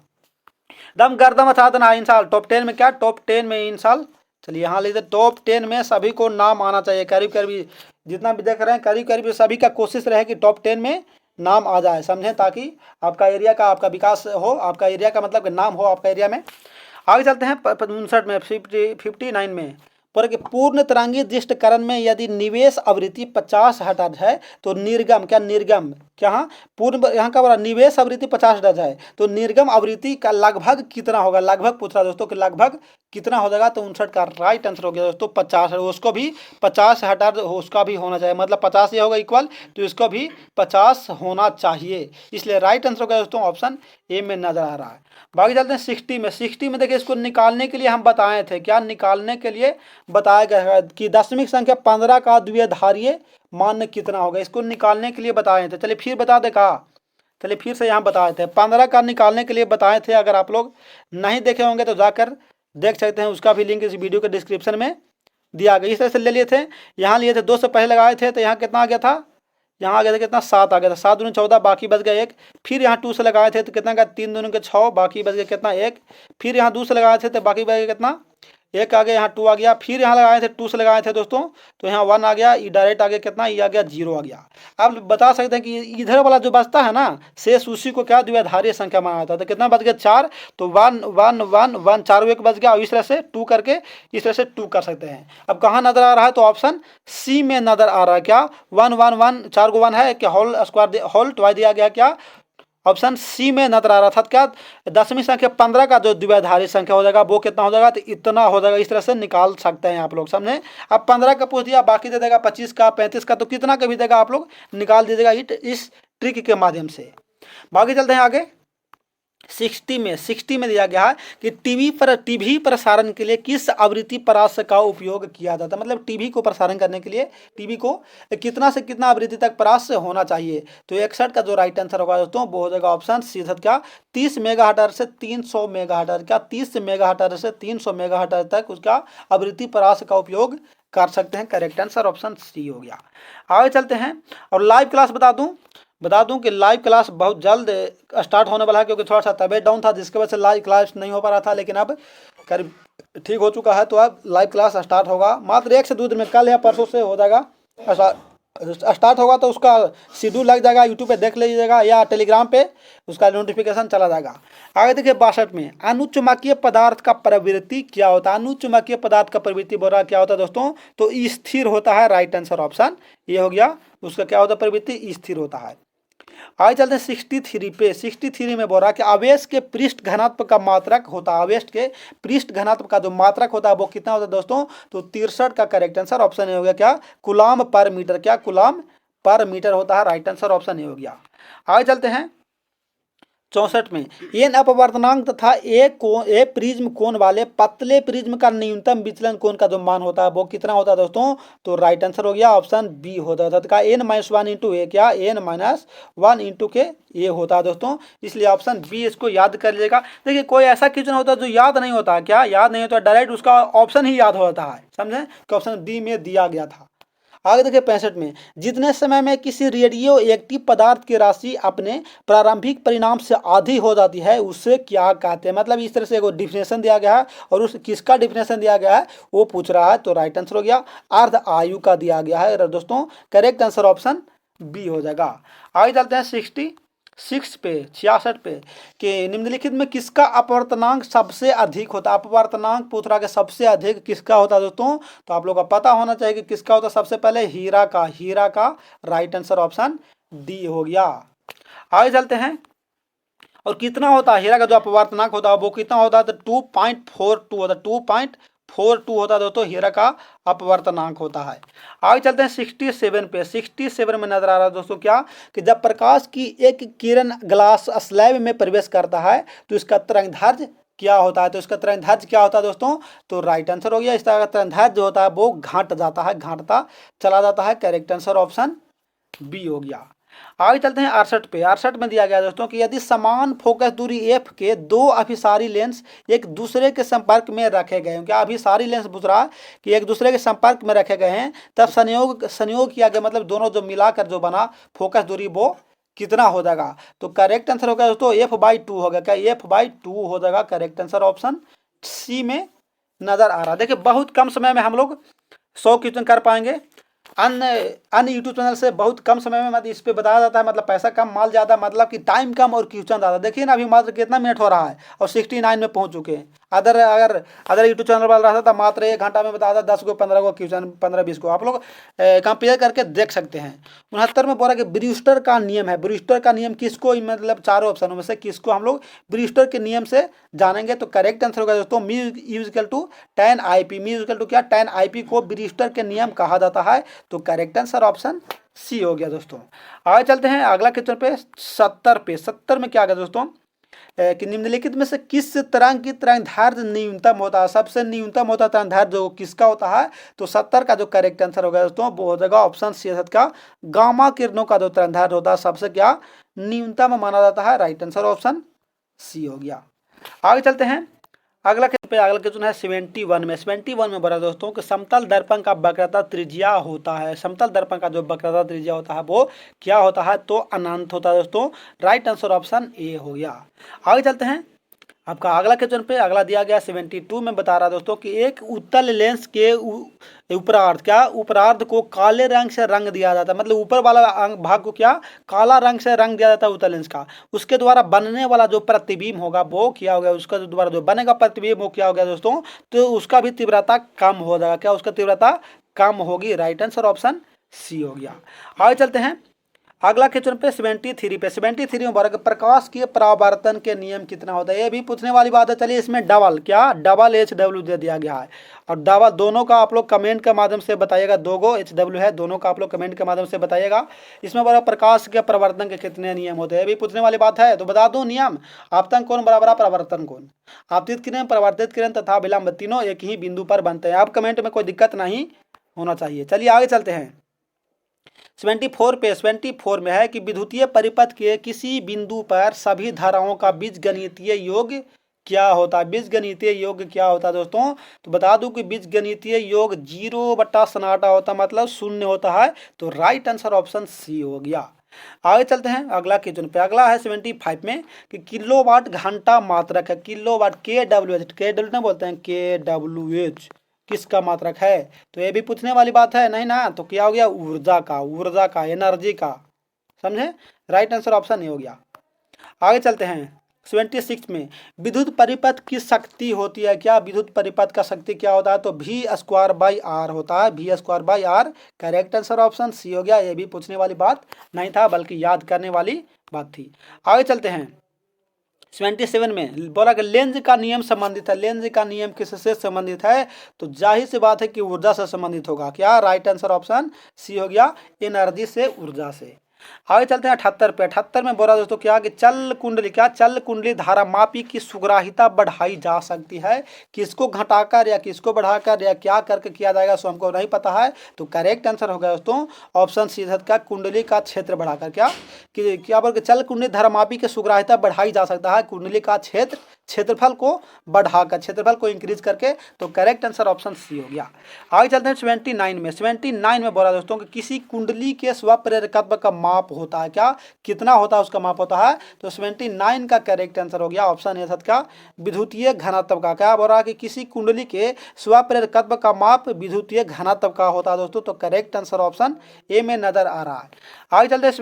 दम गर्दम अर्थात ना इन साल टॉप 10 में। क्या? टॉप 10 में इन साल। चलिए यहाँ लीजिए, टॉप 10 में सभी को नाम आना चाहिए। करीब करीब जितना भी देख रहे हैं करीब करीब सभी का कोशिश रहे कि टॉप 10 में नाम आ जाए, समझें, ताकि आपका एरिया का आपका विकास हो, आपका एरिया का मतलब नाम हो आपका एरिया में। आगे चलते हैं 59 में 59 में पर कि पूर्ण तरंगी दृष्टिकरण में यदि निवेश आवृत्ति 50 हर्ट्ज है तो निर्गम क्या निर्गम क्या हाँ पूर्ण यहाँ का बोला निवेश आवृत्ति 50 हर्ट्ज है तो निर्गम आवृत्ति का लगभग कितना होगा? लगभग पूछ रहा दोस्तों कि लगभग कितना हो जाएगा? तो 59 का राइट आंसर हो गया दोस्तों 50। उसको भी 50 हर्ट्ज उसका भी होना चाहिए, मतलब 50 ये होगा इक्वल, तो इसको भी 50 होना चाहिए, इसलिए राइट आंसर हो गया दोस्तों ऑप्शन ए में नजर आ रहा है। बाकी चलते हैं 60 में देखिए इसको निकालने के लिए हम बताए थे, क्या निकालने के लिए बताया गया है कि दशमिक संख्या 15 का द्विधारीय मान कितना होगा, इसको निकालने के लिए बताए थे। चलिए फिर बता दे कहा, चलिए फिर से यहाँ बताए थे 15 का निकालने के लिए बताए थे। अगर आप लोग नहीं देखे होंगे तो जाकर देख सकते हैं, उसका भी लिंक इस वीडियो के डिस्क्रिप्शन में दिया गया। इस तरह से ले लिए थे, यहाँ लिए थे 2 से पहले लगाए थे तो यहाँ कितना आ गया था यहाँ आ गया था कितना 7 आ गया था, 7 दूनी 14, बाकी बच गया 1। फिर यहाँ 2 से लगाए थे तो कितना का 3 दूनी के 6, बाकी बच गया कितना 1। फिर यहाँ 2 से लगाए थे तो बाकी बच गया कितना 1 आ गया, यहाँ 2 आ गया। फिर यहाँ लगाए थे 2 से लगाए थे दोस्तों तो यहाँ 1 आ गया, ये डायरेक्ट आ गया कितना, ये आ गया 0 आ गया। आप बता सकते हैं कि इधर वाला जो बचता है ना शेष उसी को क्या द्विआधारी संख्या माना जाता है। तो कितना बच गया 4, तो 1 1 1 1 4 एक बच गया, और इस तरह से 2 करके इस तरह से 2 कर सकते हैं। अब कहाँ नजर आ रहा है, तो ऑप्शन सी में नजर आ रहा है क्या 1 1 1, 4 को 1 है क्या, होल स्क्वायर होल ट्वाइस दिया गया क्या, ऑप्शन सी में नजर आ रहा था क्या। दशमीं संख्या 15 का जो द्विआधारी संख्या हो जाएगा वो कितना हो जाएगा, तो इतना हो जाएगा। इस तरह से निकाल सकते हैं आप लोग, समझे। अब 15 का पूछ दिया, बाकी दे देगा 25 का, 35 का, तो कितना का भी देगा आप लोग निकाल दीजिएगा इस ट्रिक के माध्यम से। बाकी चलते हैं आगे। 60 में दिया गया है कि टीवी प्रसारण के लिए किस आवृत्ति परास का उपयोग किया जाता है। मतलब टीवी को प्रसारण करने के लिए टीवी को कितना से कितना आवृत्ति तक परास होना चाहिए। तो 61 का जो राइट आंसर होगा दोस्तों वो हो जाएगा ऑप्शन सीधा क्या 30 मेगाहर्ट्ज से 300 मेगाहर्ट्ज, क्या 30 मेगाहर्ट्ज से 300 मेगाहर्ट्ज तक उसका आवृत्ति परास का उपयोग कर सकते हैं। करेक्ट आंसर ऑप्शन सी हो गया। आगे चलते हैं और लाइव क्लास बता दूं कि लाइव क्लास बहुत जल्द स्टार्ट होने वाला है, क्योंकि थोड़ा सा तबीयत डाउन था जिसकी वजह से लाइव क्लास नहीं हो पा रहा था, लेकिन अब करीब ठीक हो चुका है। तो अब लाइव क्लास स्टार्ट होगा मात्र 1 से 2 दिन में, कल या परसों से हो जाएगा स्टार्ट होगा। तो उसका शेड्यूल लग जाएगा, यूट्यूब पे देख लीजिएगा या टेलीग्राम पे उसका नोटिफिकेशन चला जाएगा। आगे देखिए 62 में अनुचुंबकीय पदार्थ का प्रवृत्ति क्या होता है। अनुचुंबकीय पदार्थ का प्रवृत्ति बोल रहा क्या होता है दोस्तों, तो स्थिर होता है। राइट आंसर ऑप्शन ये हो गया, उसका क्या होता है प्रवृत्ति स्थिर होता है। आगे चलते हैं 63 पे। 63 में बोल रहा है कि आवेश के पृष्ठ घनत्व का मात्रक होता है। आवेश के पृष्ठ घनत्व का जो मात्रक होता है वो कितना होता है दोस्तों, तो 63 का करेक्ट आंसर ऑप्शन ए हो गया क्या कूलाम पर मीटर, क्या कूलाम पर मीटर होता है। राइट आंसर ऑप्शन ए हो गया। आगे चलते हैं 64 में एन अपवर्तनांक तथा ए प्रिज्म कोण वाले पतले प्रिज्म का न्यूनतम विचलन कोण का जो मान होता है वो कितना होता है दोस्तों, तो राइट आंसर हो गया ऑप्शन बी होता है। का n-1 इंटू ए, क्या n-1 इंटू के ए होता है दोस्तों, इसलिए ऑप्शन बी इसको याद कर लीजिएगा। देखिए कोई ऐसा क्वेश्चन होता है जो याद नहीं होता, क्या याद नहीं होता, डायरेक्ट उसका ऑप्शन ही याद होता है, समझे कि ऑप्शन बी में दिया गया था। आगे देखिए 65 में जितने समय में किसी रेडियो एक्टिव पदार्थ की राशि अपने प्रारंभिक परिणाम से आधी हो जाती है उसे क्या कहते हैं। मतलब इस तरह से एक डिफिनेशन दिया गया है और उस किसका डिफिनेशन दिया गया है वो पूछ रहा है। तो राइट आंसर हो गया अर्ध आयु का दिया गया है दोस्तों। करेक्ट आंसर ऑप्शन बी हो जाएगा। आगे चलते हैं 66 पे कि निम्नलिखित में किसका अपवर्तनांक सबसे अधिक होता है। अपवर्तनांक पूछ रहा है सबसे अधिक किसका होता है दोस्तों, तो आप लोग को पता होना चाहिए कि किसका होता है सबसे पहले हीरा का। राइट आंसर ऑप्शन डी हो गया। आगे चलते हैं और कितना होता है हीरा का जो अपवर्तनांक होता है वो कितना होता है, तो 2.42 होता है। 2.42 होता है दोस्तों हीरा का अपवर्तनांक होता है। आगे चलते हैं 67 पे। 67 में नजर आ रहा है दोस्तों क्या कि जब प्रकाश की एक किरण ग्लास स्लैब में प्रवेश करता है तो इसका तरंगदैर्घ्य क्या होता है। तो इसका तरंगदैर्घ्य क्या होता है दोस्तों, तो राइट आंसर हो गया इसका तरंगदैर्घ्य जो होता है वो घटता चला जाता है। करेक्ट आंसर ऑप्शन बी हो गया। आगे चलते हैं 68 पे। 68 में दिया गया दोस्तों कि यदि समान फोकस दूरी f के दो अभिसारी लेंस एक दूसरे के संपर्क में रखे गए हैं, क्या अभिसारी लेंस पूछ रहा है कि एक दूसरे के संपर्क में रखे गए हैं, तब संयोग किया गया, मतलब दोनों जो मिलाकर जो बना फोकस दूरी वो कितना हो जाएगा। तो करेक्ट आंसर होगा दोस्तों f/2 होगा। क्या f/2 हो जाएगा। करेक्ट आंसर ऑप्शन सी में नजर आ रहा है। देखिए बहुत कम समय में हम लोग 100 क्वेश्चन कर पाएंगे। अन्य यूट्यूब चैनल से बहुत कम समय में मतलब इस पे बताया जाता है, मतलब पैसा कम माल ज़्यादा, मतलब कि टाइम कम और क्वेश्चन ज़्यादा। देखिए ना अभी मात्र कितना मिनट हो रहा है और 69 में पहुंच चुके हैं। अदर यूट्यूब चैनल वाला रहता था मात्र 1 घंटा में बताया था 10 को 15 को क्वेश्चन 15-20 को। आप लोग कंपेयर करके देख सकते हैं। 69 में बोला कि ब्रूस्टर का नियम है। ब्रूस्टर का नियम किसको, मतलब चारों ऑप्शनों में से किसको हम लोग ब्रूस्टर के नियम से जानेंगे। तो करेक्ट आंसर होगा दोस्तों μ = 10 IP। μ = क्या 10 IP को ब्रूस्टर के नियम कहा जाता है। तो करेक्ट आंसर ऑप्शन सी हो गया दोस्तों। आगे चलते हैं अगला क्वेश्चन पे 70 पे। 70 में क्या गया दोस्तों कि निम्नलिखित में से किस तरंग की तरंगदैर्घ्य न्यूनतम होता है। सबसे न्यूनतम होता है तरंगदैर्घ्य जो किसका होता है, तो 70 का जो करेक्ट आंसर होगा दोस्तों वो हो जाएगा ऑप्शन सी का गामा किरणों का जो तरंगदैर्घ्य होता है सबसे क्या न्यूनतम माना जाता है। राइट आंसर ऑप्शन सी हो गया। आगे चलते हैं अगला क्वेश्चन है 71 में। 71 में बोला दोस्तों कि समतल दर्पण का वक्रता त्रिज्या होता है। समतल दर्पण का जो वक्रता त्रिज्या होता है वो क्या होता है? तो अनंत होता है दोस्तों। राइट आंसर ऑप्शन ए हो गया। आगे चलते हैं आपका अगला क्वेश्चन पे। अगला दिया गया 72 में, बता रहा दोस्तों कि एक उत्तल लेंस के उपरार्ध को काले रंग से रंग दिया जाता है। मतलब ऊपर वाला भाग को क्या काला रंग से रंग दिया जाता है उत्तल लेंस का। उसके द्वारा बनने वाला जो प्रतिबिंब होगा वो क्या हो गया? उसका द्वारा जो बनेगा प्रतिबिंब वो क्या हो गया दोस्तों? तो उसका भी तीव्रता कम हो जाएगा। क्या उसका तीव्रता कम होगी? राइट आंसर ऑप्शन सी हो गया। आगे चलते हैं अगला क्वेश्चन पे 73 में बोला कि प्रकाश के परावर्तन के नियम कितना होता है? ये भी पूछने वाली बात है। चलिए इसमें डबल HW दे दिया गया है और डबल दोनों का आप लोग कमेंट के माध्यम से बताइएगा। दो गो HW है, दोनों का आप लोग कमेंट के माध्यम से बताइएगा। इसमें बोला प्रकाश के परावर्तन के कितने नियम होते हैं? ये भी पूछने वाली बात है। तो बता दूं नियम, आपतन कोण बराबर परावर्तन कोण, आपतित किरण परावर्तित किरण तथा विलंब तीनों एक ही बिंदु पर बनते हैं। आप कमेंट में कोई दिक्कत नहीं होना चाहिए। चलिए आगे चलते हैं 74 में है कि विद्युतीय परिपथ के किसी बिंदु पर सभी धाराओं का बीजगणितीय योग क्या होता है? बीजगणितीय योग क्या होता है दोस्तों? तो बता दूं कि बीजगणितीय योग 0 सन्नाटा होता है, मतलब शून्य होता है। तो राइट आंसर ऑप्शन सी हो गया। आगे चलते हैं अगला क्वेश्चन पे। अगला है 75 में कि किलोवाट घंटा मात्रक है। किलोवाट KWH नहीं बोलते हैं, KWH किसका मात्रक है? तो ये भी पूछने वाली बात है नहीं ना। तो क्या हो गया? ऊर्जा का एनर्जी का। समझे? राइट आंसर ऑप्शन ए हो गया। आगे चलते हैं 76 में विद्युत परिपथ की शक्ति होती है क्या? विद्युत परिपथ का शक्ति क्या होता है? तो V²/R होता है। V²/R correct answer option C हो गया। ये भी पूछने वाली बात नहीं था बल्कि याद करने वाली बात थी। आगे चलते हैं 77 में बोला कि लेंज का नियम संबंधित है। लेंज का नियम किससे संबंधित है? तो जाहिर सी बात है कि ऊर्जा से संबंधित होगा। क्या? राइट आंसर ऑप्शन सी हो गया, एनर्जी से, ऊर्जा से। आगे चलते हैं 78 पे। 78 में बोला दोस्तों क्या कि चल कुंडली धारा मापी की सुग्राहिता बढ़ाई जा सकती है। किसको घटाकर या किसको बढ़ाकर या क्या करके किया जाएगा सो हमको नहीं पता है। तो करेक्ट आंसर हो गया दोस्तों ऑप्शन सी का कुंडली का क्षेत्र बढ़ाकर। क्या बोल के चल कुंडली धारा मापी की सुग्राहिता बढ़ाई जा सकता है कुंडली का क्षेत्रफल को बढ़ाकर, क्षेत्रफल को इंक्रीज करके। तो करेक्ट आंसर ऑप्शन सी हो गया। आगे चलते हैं 79 में बोला दोस्तों कि किसी कुंडली के स्वप्रेरकत्व का माप होता है। क्या? कितना होता है उसका माप होता है? तो 79 का करेक्ट आंसर हो गया ऑप्शन ए का विद्युतीय घनत्व का। क्या बोल रहा है कि किसी कुंडली के स्वप्रेरकत्व का माप विद्युतीय घनत्व का होता है दोस्तों। तो करेक्ट आंसर ऑप्शन ए में नजर आ रहा है। आगे चलते हैं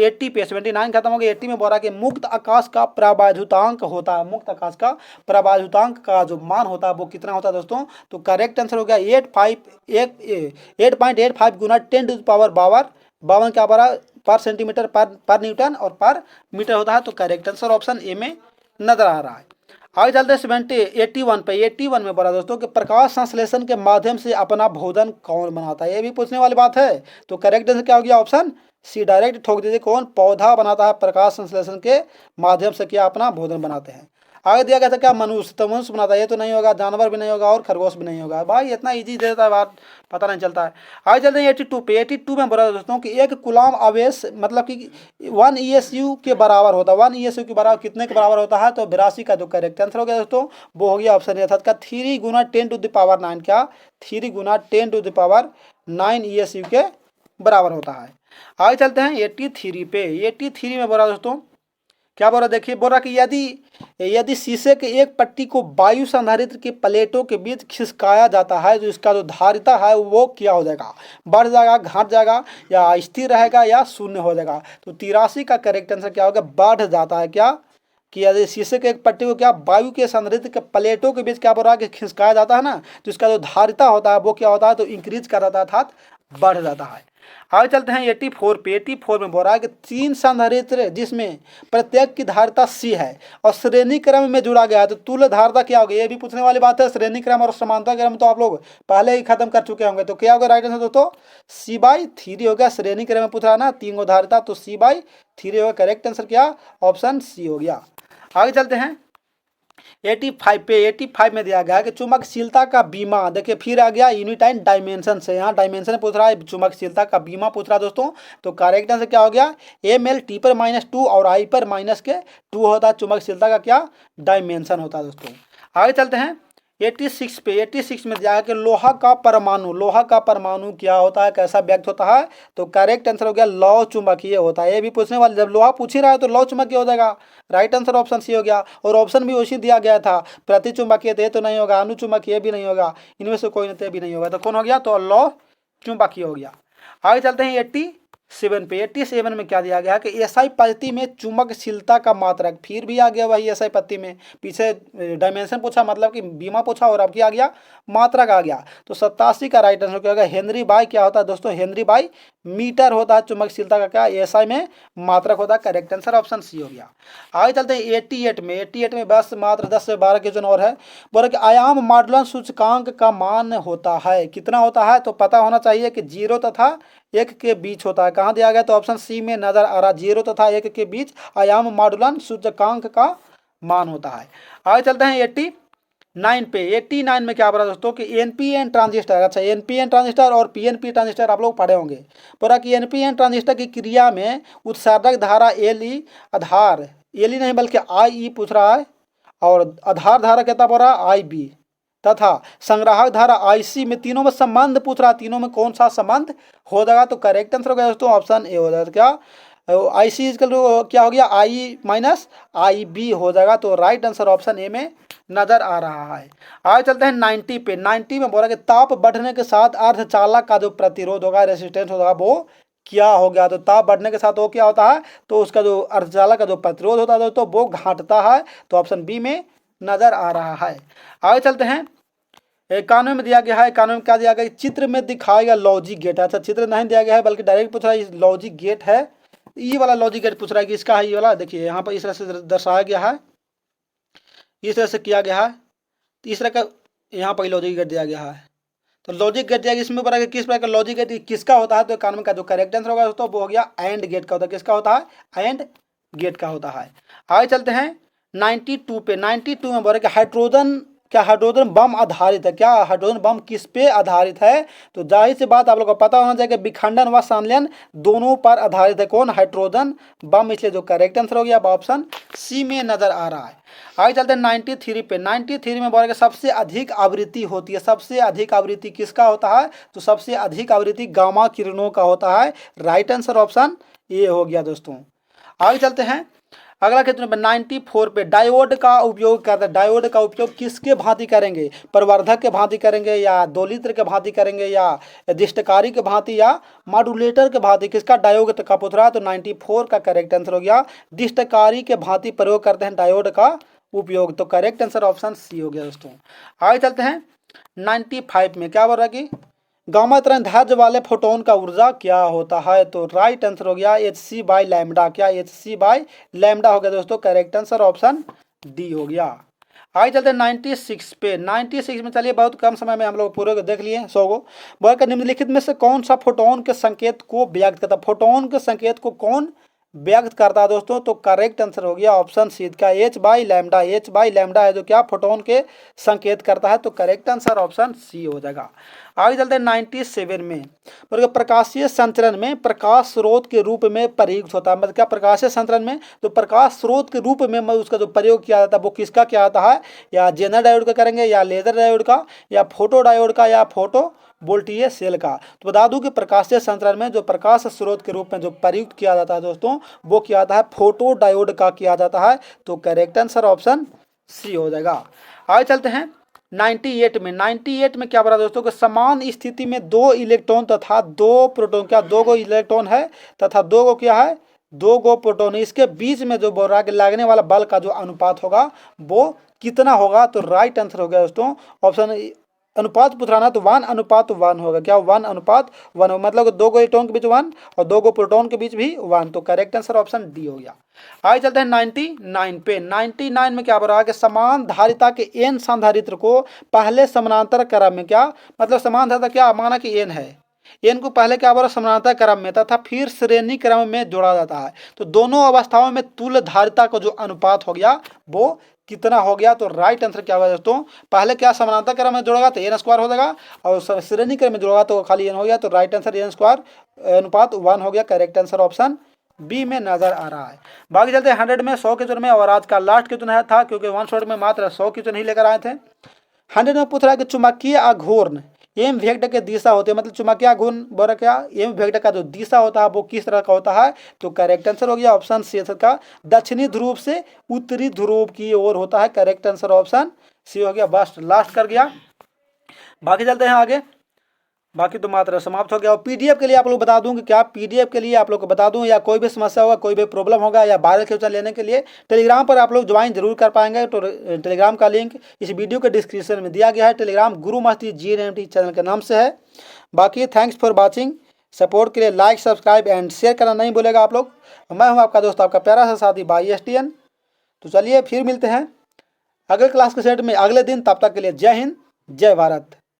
80 पे। 79 खत्म हो गया। 80 में बोल रहा है कि मुक्त आकाश का प्रवायुतांक होता है। मुक्त आकाश का प्रवायुतांक का जो मान होता है वो कितना होता है दोस्तों? तो करेक्ट आंसर हो गया 8.85 गुना 10⁻52 क्या बड़ा पर सेंटीमीटर पर न्यूटन और पर मीटर होता है। तो करेक्ट आंसर ऑप्शन ए में नजर आ रहा है। आगे चलते हैं 81 पे। 81 में बोला दोस्तों कि प्रकाश संश्लेषण के माध्यम से अपना भोजन कौन बनाता है? ये भी पूछने वाली बात है। तो करेक्ट आंसर क्या हो गया? ऑप्शन सी डायरेक्ट ठोक दीजिए। कौन? पौधा बनाता है प्रकाश संश्लेषण के माध्यम से क्या अपना भोजन बनाते हैं। आगे दिया गया था क्या? मनुष्य। तो मनुष्य बनाता है, ये तो नहीं होगा। जानवर भी नहीं होगा और खरगोश भी नहीं होगा। भाई इतना इजी देता है, बात पता नहीं चलता है। आगे चलते हैं 82 पे। 82 में बोला दोस्तों कि एक कूलम आवेश मतलब कि 1 ESU के बराबर होता है। 1 ESU के बराबर कितने के बराबर होता है? तो 82 का जो करेक्ट आंसर हो गया दोस्तों वो हो गया ऑप्शन ए का 3 गुना 10⁻9। क्या? 3 गुना 10⁻9 ESU के बराबर होता है। आगे चलते हैं 83 पे। 83 में बोला दोस्तों क्या बोला? देखिए बोल रहा कि यदि शीशे के एक पट्टी को वायु संधारित्र की प्लेटों के बीच खिसकाया जाता है तो इसका जो धारिता है वो क्या हो जाएगा? बढ़ जाएगा, घट जाएगा, या स्थिर रहेगा, या शून्य हो जाएगा? तो 83 का करेक्ट आंसर क्या होगा? बढ़ जाता है। क्या? कि यदि शीशे के एक पट्टी को क्या वायु के संधारित्र के प्लेटों के बीच क्या बोल रहा है कि खिसकाया जाता है ना, तो इसका जो धारिता होता है वो क्या होता है? तो इंक्रीज कर जाता है अर्थात बढ़ जाता है। आगे चलते हैं 84 पे। 84 में बोल रहा है कि 3 संधारित्र जिसमें प्रत्येक की धारिता C है और श्रेणी क्रम में जुड़ा गया है तो तुल्य धारिता क्या होगी? ये भी पूछने वाली बात है। श्रेणी क्रम और समांतर क्रम तो आप लोग पहले ही खत्म कर चुके होंगे। तो क्या होगा राइट आंसर दोस्तों? C/3 हो गया। श्रेणी क्रम में पूछ रहा है ना 3 गो धारिता, तो C/3 होगा। करेक्ट आंसर क्या? ऑप्शन सी हो गया। आगे चलते हैं 85 पे। 85 में दिया गया है कि चुंबकशीलता का बीमा। देखिए फिर आ गया यूनिट एंड डायमेंशन से। यहाँ डायमेंशन पूछ रहा है, चुंबकशीलता का बीमा पूछ रहा है दोस्तों। तो करेक्ट आंसर क्या हो गया? ML T पर -2 और I पर -2 होता है चुंबकशीलता का क्या डायमेंशन होता है दोस्तों। आगे चलते हैं 86 पे। 86 में दिया है कि लोहा का परमाणु क्या होता है, कैसा व्यक्त होता है। तो करेक्ट आंसर हो गया लौह चुंबकीय होता है। ये भी पूछने वाले, जब लोहा पूछ ही रहा है तो लौह चुंबकीय हो जाएगा। राइट आंसर ऑप्शन सी हो गया। और ऑप्शन भी उसी दिया गया था, प्रति चुंबकीय तो ये तो नहीं होगा, अनुचुंबकीय भी नहीं होगा, इनमें से कोई नहीं भी नहीं होगा। तो कौन हो गया, तो लौह चुंबकीय हो गया। आगे चलते हैं 87 पे। 87 में क्या दिया गया है कि एसआई पद्धति में चुंबकशीलता का मात्रक, फिर भी आ गया वही एसआई पद्धति में। पीछे डायमेंशन पूछा, मतलब कि बीमा पूछा, और अब क्या आ गया, मात्रक आ गया। तो 87 का राइट आंसर क्या होगा, हेनरी बाई क्या होता है दोस्तों, हेनरी बाई मीटर होता है चुंबकशीलता का क्या, एसआई में मात्रक होता है। करेक्ट आंसर ऑप्शन सी हो गया। आगे चलते हैं 88 में। 88 में बस मात्र 10 से 12 क्वेश्चन और है। बोला कि आयाम मॉडुलन सूचकांक का मान होता है, कितना होता है, तो पता होना चाहिए कि 0 तथा 1 के बीच होता है। कहाँ दिया गया, तो ऑप्शन सी में नजर आ रहा, 0 तथा 1 के बीच आयाम मॉडुलन सूचकांक का मान होता है। आगे चलते हैं 89 पे। 89 में क्या बोला दोस्तों कि एनपीएन ट्रांजिस्टर, अच्छा एनपीएन ट्रांजिस्टर और पीएनपी ट्रांजिस्टर आप लोग पढ़े होंगे। बोला कि एनपीएन ट्रांजिस्टर की क्रिया में उत्सर्जक धारा एलई, आधार एलई नहीं बल्कि आई पूछ रहा है, और आधार धारा कितना बोल रहा है, आई बी, तथा संग्राहक धारा आईसी में, तीनों में संबंध पूछ रहा है, तीनों में कौन सा संबंध हो जाएगा। तो करेक्ट आंसर हो गया दोस्तों ऑप्शन ए हो जाएगा। क्या आई सी इजकल क्या हो गया, आई माइनस आई बी हो जाएगा। तो राइट आंसर ऑप्शन ए में नजर आ रहा है। आगे चलते हैं 90 पे। 90 में बोला कि ताप बढ़ने के साथ अर्धचालक का जो प्रतिरोध होगा, रेसिस्टेंस होगा, वो क्या हो गया। तो ताप बढ़ने के साथ वो क्या होता है, तो उसका जो अर्धचालक का जो प्रतिरोध होता है दोस्तों वो घटता है। तो ऑप्शन बी में नजर आ रहा है। आगे चलते हैं 91 में दिया गया है। 91 में क्या दिया गया, चित्र में दिखाया गया लॉजिक गेट। अच्छा चित्र नहीं दिया गया है बल्कि डायरेक्ट पूछ रहा है लॉजिक गेट है, ये वाला लॉजिक गेट पूछ रहा है कि इसका है ये वाला। देखिए यहाँ पर इस तरह से दर्शाया गया है, इस तरह से किया गया है। इस तरह का यहाँ पर लॉजिक गेट दिया गया है। तो लॉजिक गेट दिया गया, इसमें पता है किस प्रकार का लॉजिक गेट किसका होता है। तो 91 का जो करेक्ट आंसर होगा दोस्तों वो हो गया एंड गेट का होता है। किसका होता है, एंड गेट का होता है। आगे चलते हैं 92 पे। 92 में बोले कि हाइड्रोजन, क्या हाइड्रोजन बम आधारित है, क्या हाइड्रोजन बम किस पे आधारित है। तो जाहिर सी बात आप लोग को पता होना चाहिए कि विखंडन व संलयन दोनों पर आधारित है। कौन, हाइड्रोजन बम, इसलिए जो करेक्ट आंसर हो गया ऑप्शन सी में नजर आ रहा है। आगे चलते हैं 93 पे। 93 में बोला कि सबसे अधिक आवृत्ति होती है, सबसे अधिक आवृत्ति किसका होता है। तो सबसे अधिक आवृत्ति गामा किरणों का होता है। राइट आंसर ऑप्शन ए हो गया दोस्तों। आगे चलते हैं अगला क्वेश्चन नंबर 94 पे। डायोड का उपयोग करते हैं, डायोड का उपयोग किसके भांति करेंगे, प्रवर्धक के भांति करेंगे या दोलित्र के भांति करेंगे या दिष्टकारी के भांति या मॉड्यूलेटर के भांति, किसका डायोड का पूछ रहा है। तो 94 का करेक्ट आंसर हो गया दिष्टकारी के भांति प्रयोग करते हैं डायोड का उपयोग। तो करेक्ट आंसर ऑप्शन सी हो गया दोस्तों। आगे चलते हैं 95 में। क्या बोल रहा है कि गामा तरंग दैर्ध्य वाले फोटोन का ऊर्जा क्या होता है। तो राइट आंसर हो गया hc बाई लैम्डा, क्या hc बाई लैम्डा हो गया दोस्तों। करेक्ट आंसर ऑप्शन डी हो गया। आगे चलते हैं 96 पे। 96 में चलिए बहुत कम समय में हम लोग पूरे को देख लिए 100 को। बोल कर निम्नलिखित में से कौन सा फोटोन के संकेत को व्यक्त करता है, फोटोन के संकेत को कौन व्यक्त करता है दोस्तों। तो करेक्ट आंसर हो गया ऑप्शन सी का h by lambda, h by lambda है जो क्या फोटोन के संकेत करता है। तो करेक्ट आंसर ऑप्शन सी हो जाएगा। आगे चलते हैं 97 में। मतलब प्रकाशीय संचरण में प्रकाश स्रोत के रूप में प्रयुक्त होता है, मतलब क्या प्रकाशीय संचरण में तो प्रकाश स्रोत के रूप में उसका जो प्रयोग किया जाता है वो किसका क्या आता है, या जेनर डायोड का करेंगे या लेजर डायोड का या फोटो डायोड का या फोटो वोल्टीय सेल का। तो बता दूं कि प्रकाशीय संचरण में जो प्रकाश स्रोत के रूप में जो प्रयुक्त किया जाता है दोस्तों वो किया जाता है फोटो डायोड का किया जाता है। तो करेक्ट आंसर ऑप्शन सी हो जाएगा। आगे चलते हैं 98 में। 98 में क्या बोला दोस्तों कि समान स्थिति में 2 इलेक्ट्रॉन तथा 2 प्रोटॉन, क्या 2 गो इलेक्ट्रॉन है तथा 2 गो क्या है 2 गो प्रोटॉन, इसके बीच में जो बोल रहा है कि लगने वाला बल का जो अनुपात होगा वो कितना होगा। तो राइट आंसर हो गया दोस्तों ऑप्शन, अनुपात पूछ रहा ना तो 1:1 होगा, क्या 1:1 मतलब 2 गो इलेक्ट्रॉन के बीच 1 और 2 गो प्रोटॉन के बीच भी 1। तो करेक्ट आंसर ऑप्शन डी हो गया। आगे चलते हैं 99 पे। 99 में क्या बोल रहा है कि समान धारिता के n संधारित्र को पहले समानांतर क्रम में, क्या मतलब समान धारिता क्या माना कि n है, n को पहले क्या बोला समानांतर क्रम में तथा फिर श्रेणी क्रम में जोड़ा जाता है। तो दोनों अवस्थाओं में तुल्य धारिता का जो अनुपात हो गया वो कितना हो गया। तो राइट आंसर क्या होगा दोस्तों, पहले क्या समानांतर क्रम में जोड़ेगा तो n स्क्वायर हो जाएगा और श्रेणी क्रम में जोड़ेगा तो खाली n हो गया। तो राइट आंसर n स्क्वायर अनुपात 1 हो गया। करेक्ट आंसर ऑप्शन बी में नजर आ रहा है। बाकी चलते हैं 100 में 100 क्वेश्चन में, और आज का लास्ट क्वेश्चन था क्योंकि वन शॉट में मात्र 100 क्वेश्चन ही लेकर आए थे। 100 में पूछ रहा है कि चुंबकीय आघूर्ण एम वेक्टर के दिशा होते हैं, मतलब चुंबकीय आघूर्ण बोला क्या, एम वेक्टर का जो दिशा होता है वो किस तरह का होता है। तो करेक्ट आंसर हो गया ऑप्शन सी का दक्षिणी ध्रुव से उत्तरी ध्रुव की ओर होता है। करेक्ट आंसर ऑप्शन सी हो गया। बस लास्ट कर गया। बाकी चलते हैं आगे। बाकी तो मात्र समाप्त हो गया। और पीडीएफ के लिए आप लोग बता दूं कि क्या पीडीएफ के लिए आप लोग को बता दूं, या कोई भी समस्या होगा, कोई भी प्रॉब्लम होगा, या वायरल क्वेश्चन लेने के लिए टेलीग्राम पर आप लोग ज्वाइन जरूर कर पाएंगे। तो टेलीग्राम का लिंक इस वीडियो के डिस्क्रिप्शन में दिया गया है। टेलीग्राम गुरु मस्ती GNMT चैनल के नाम से है। बाकी थैंक्स फॉर वॉचिंग। सपोर्ट के लिए लाइक, सब्सक्राइब एंड शेयर करना नहीं भूलेगा आप लोग। मैं हूँ आपका दोस्त, आपका प्यारा सा साथी भाई STN। तो चलिए फिर मिलते हैं अगले क्लास के सेट में अगले दिन। तब तक के लिए जय हिंद, जय भारत।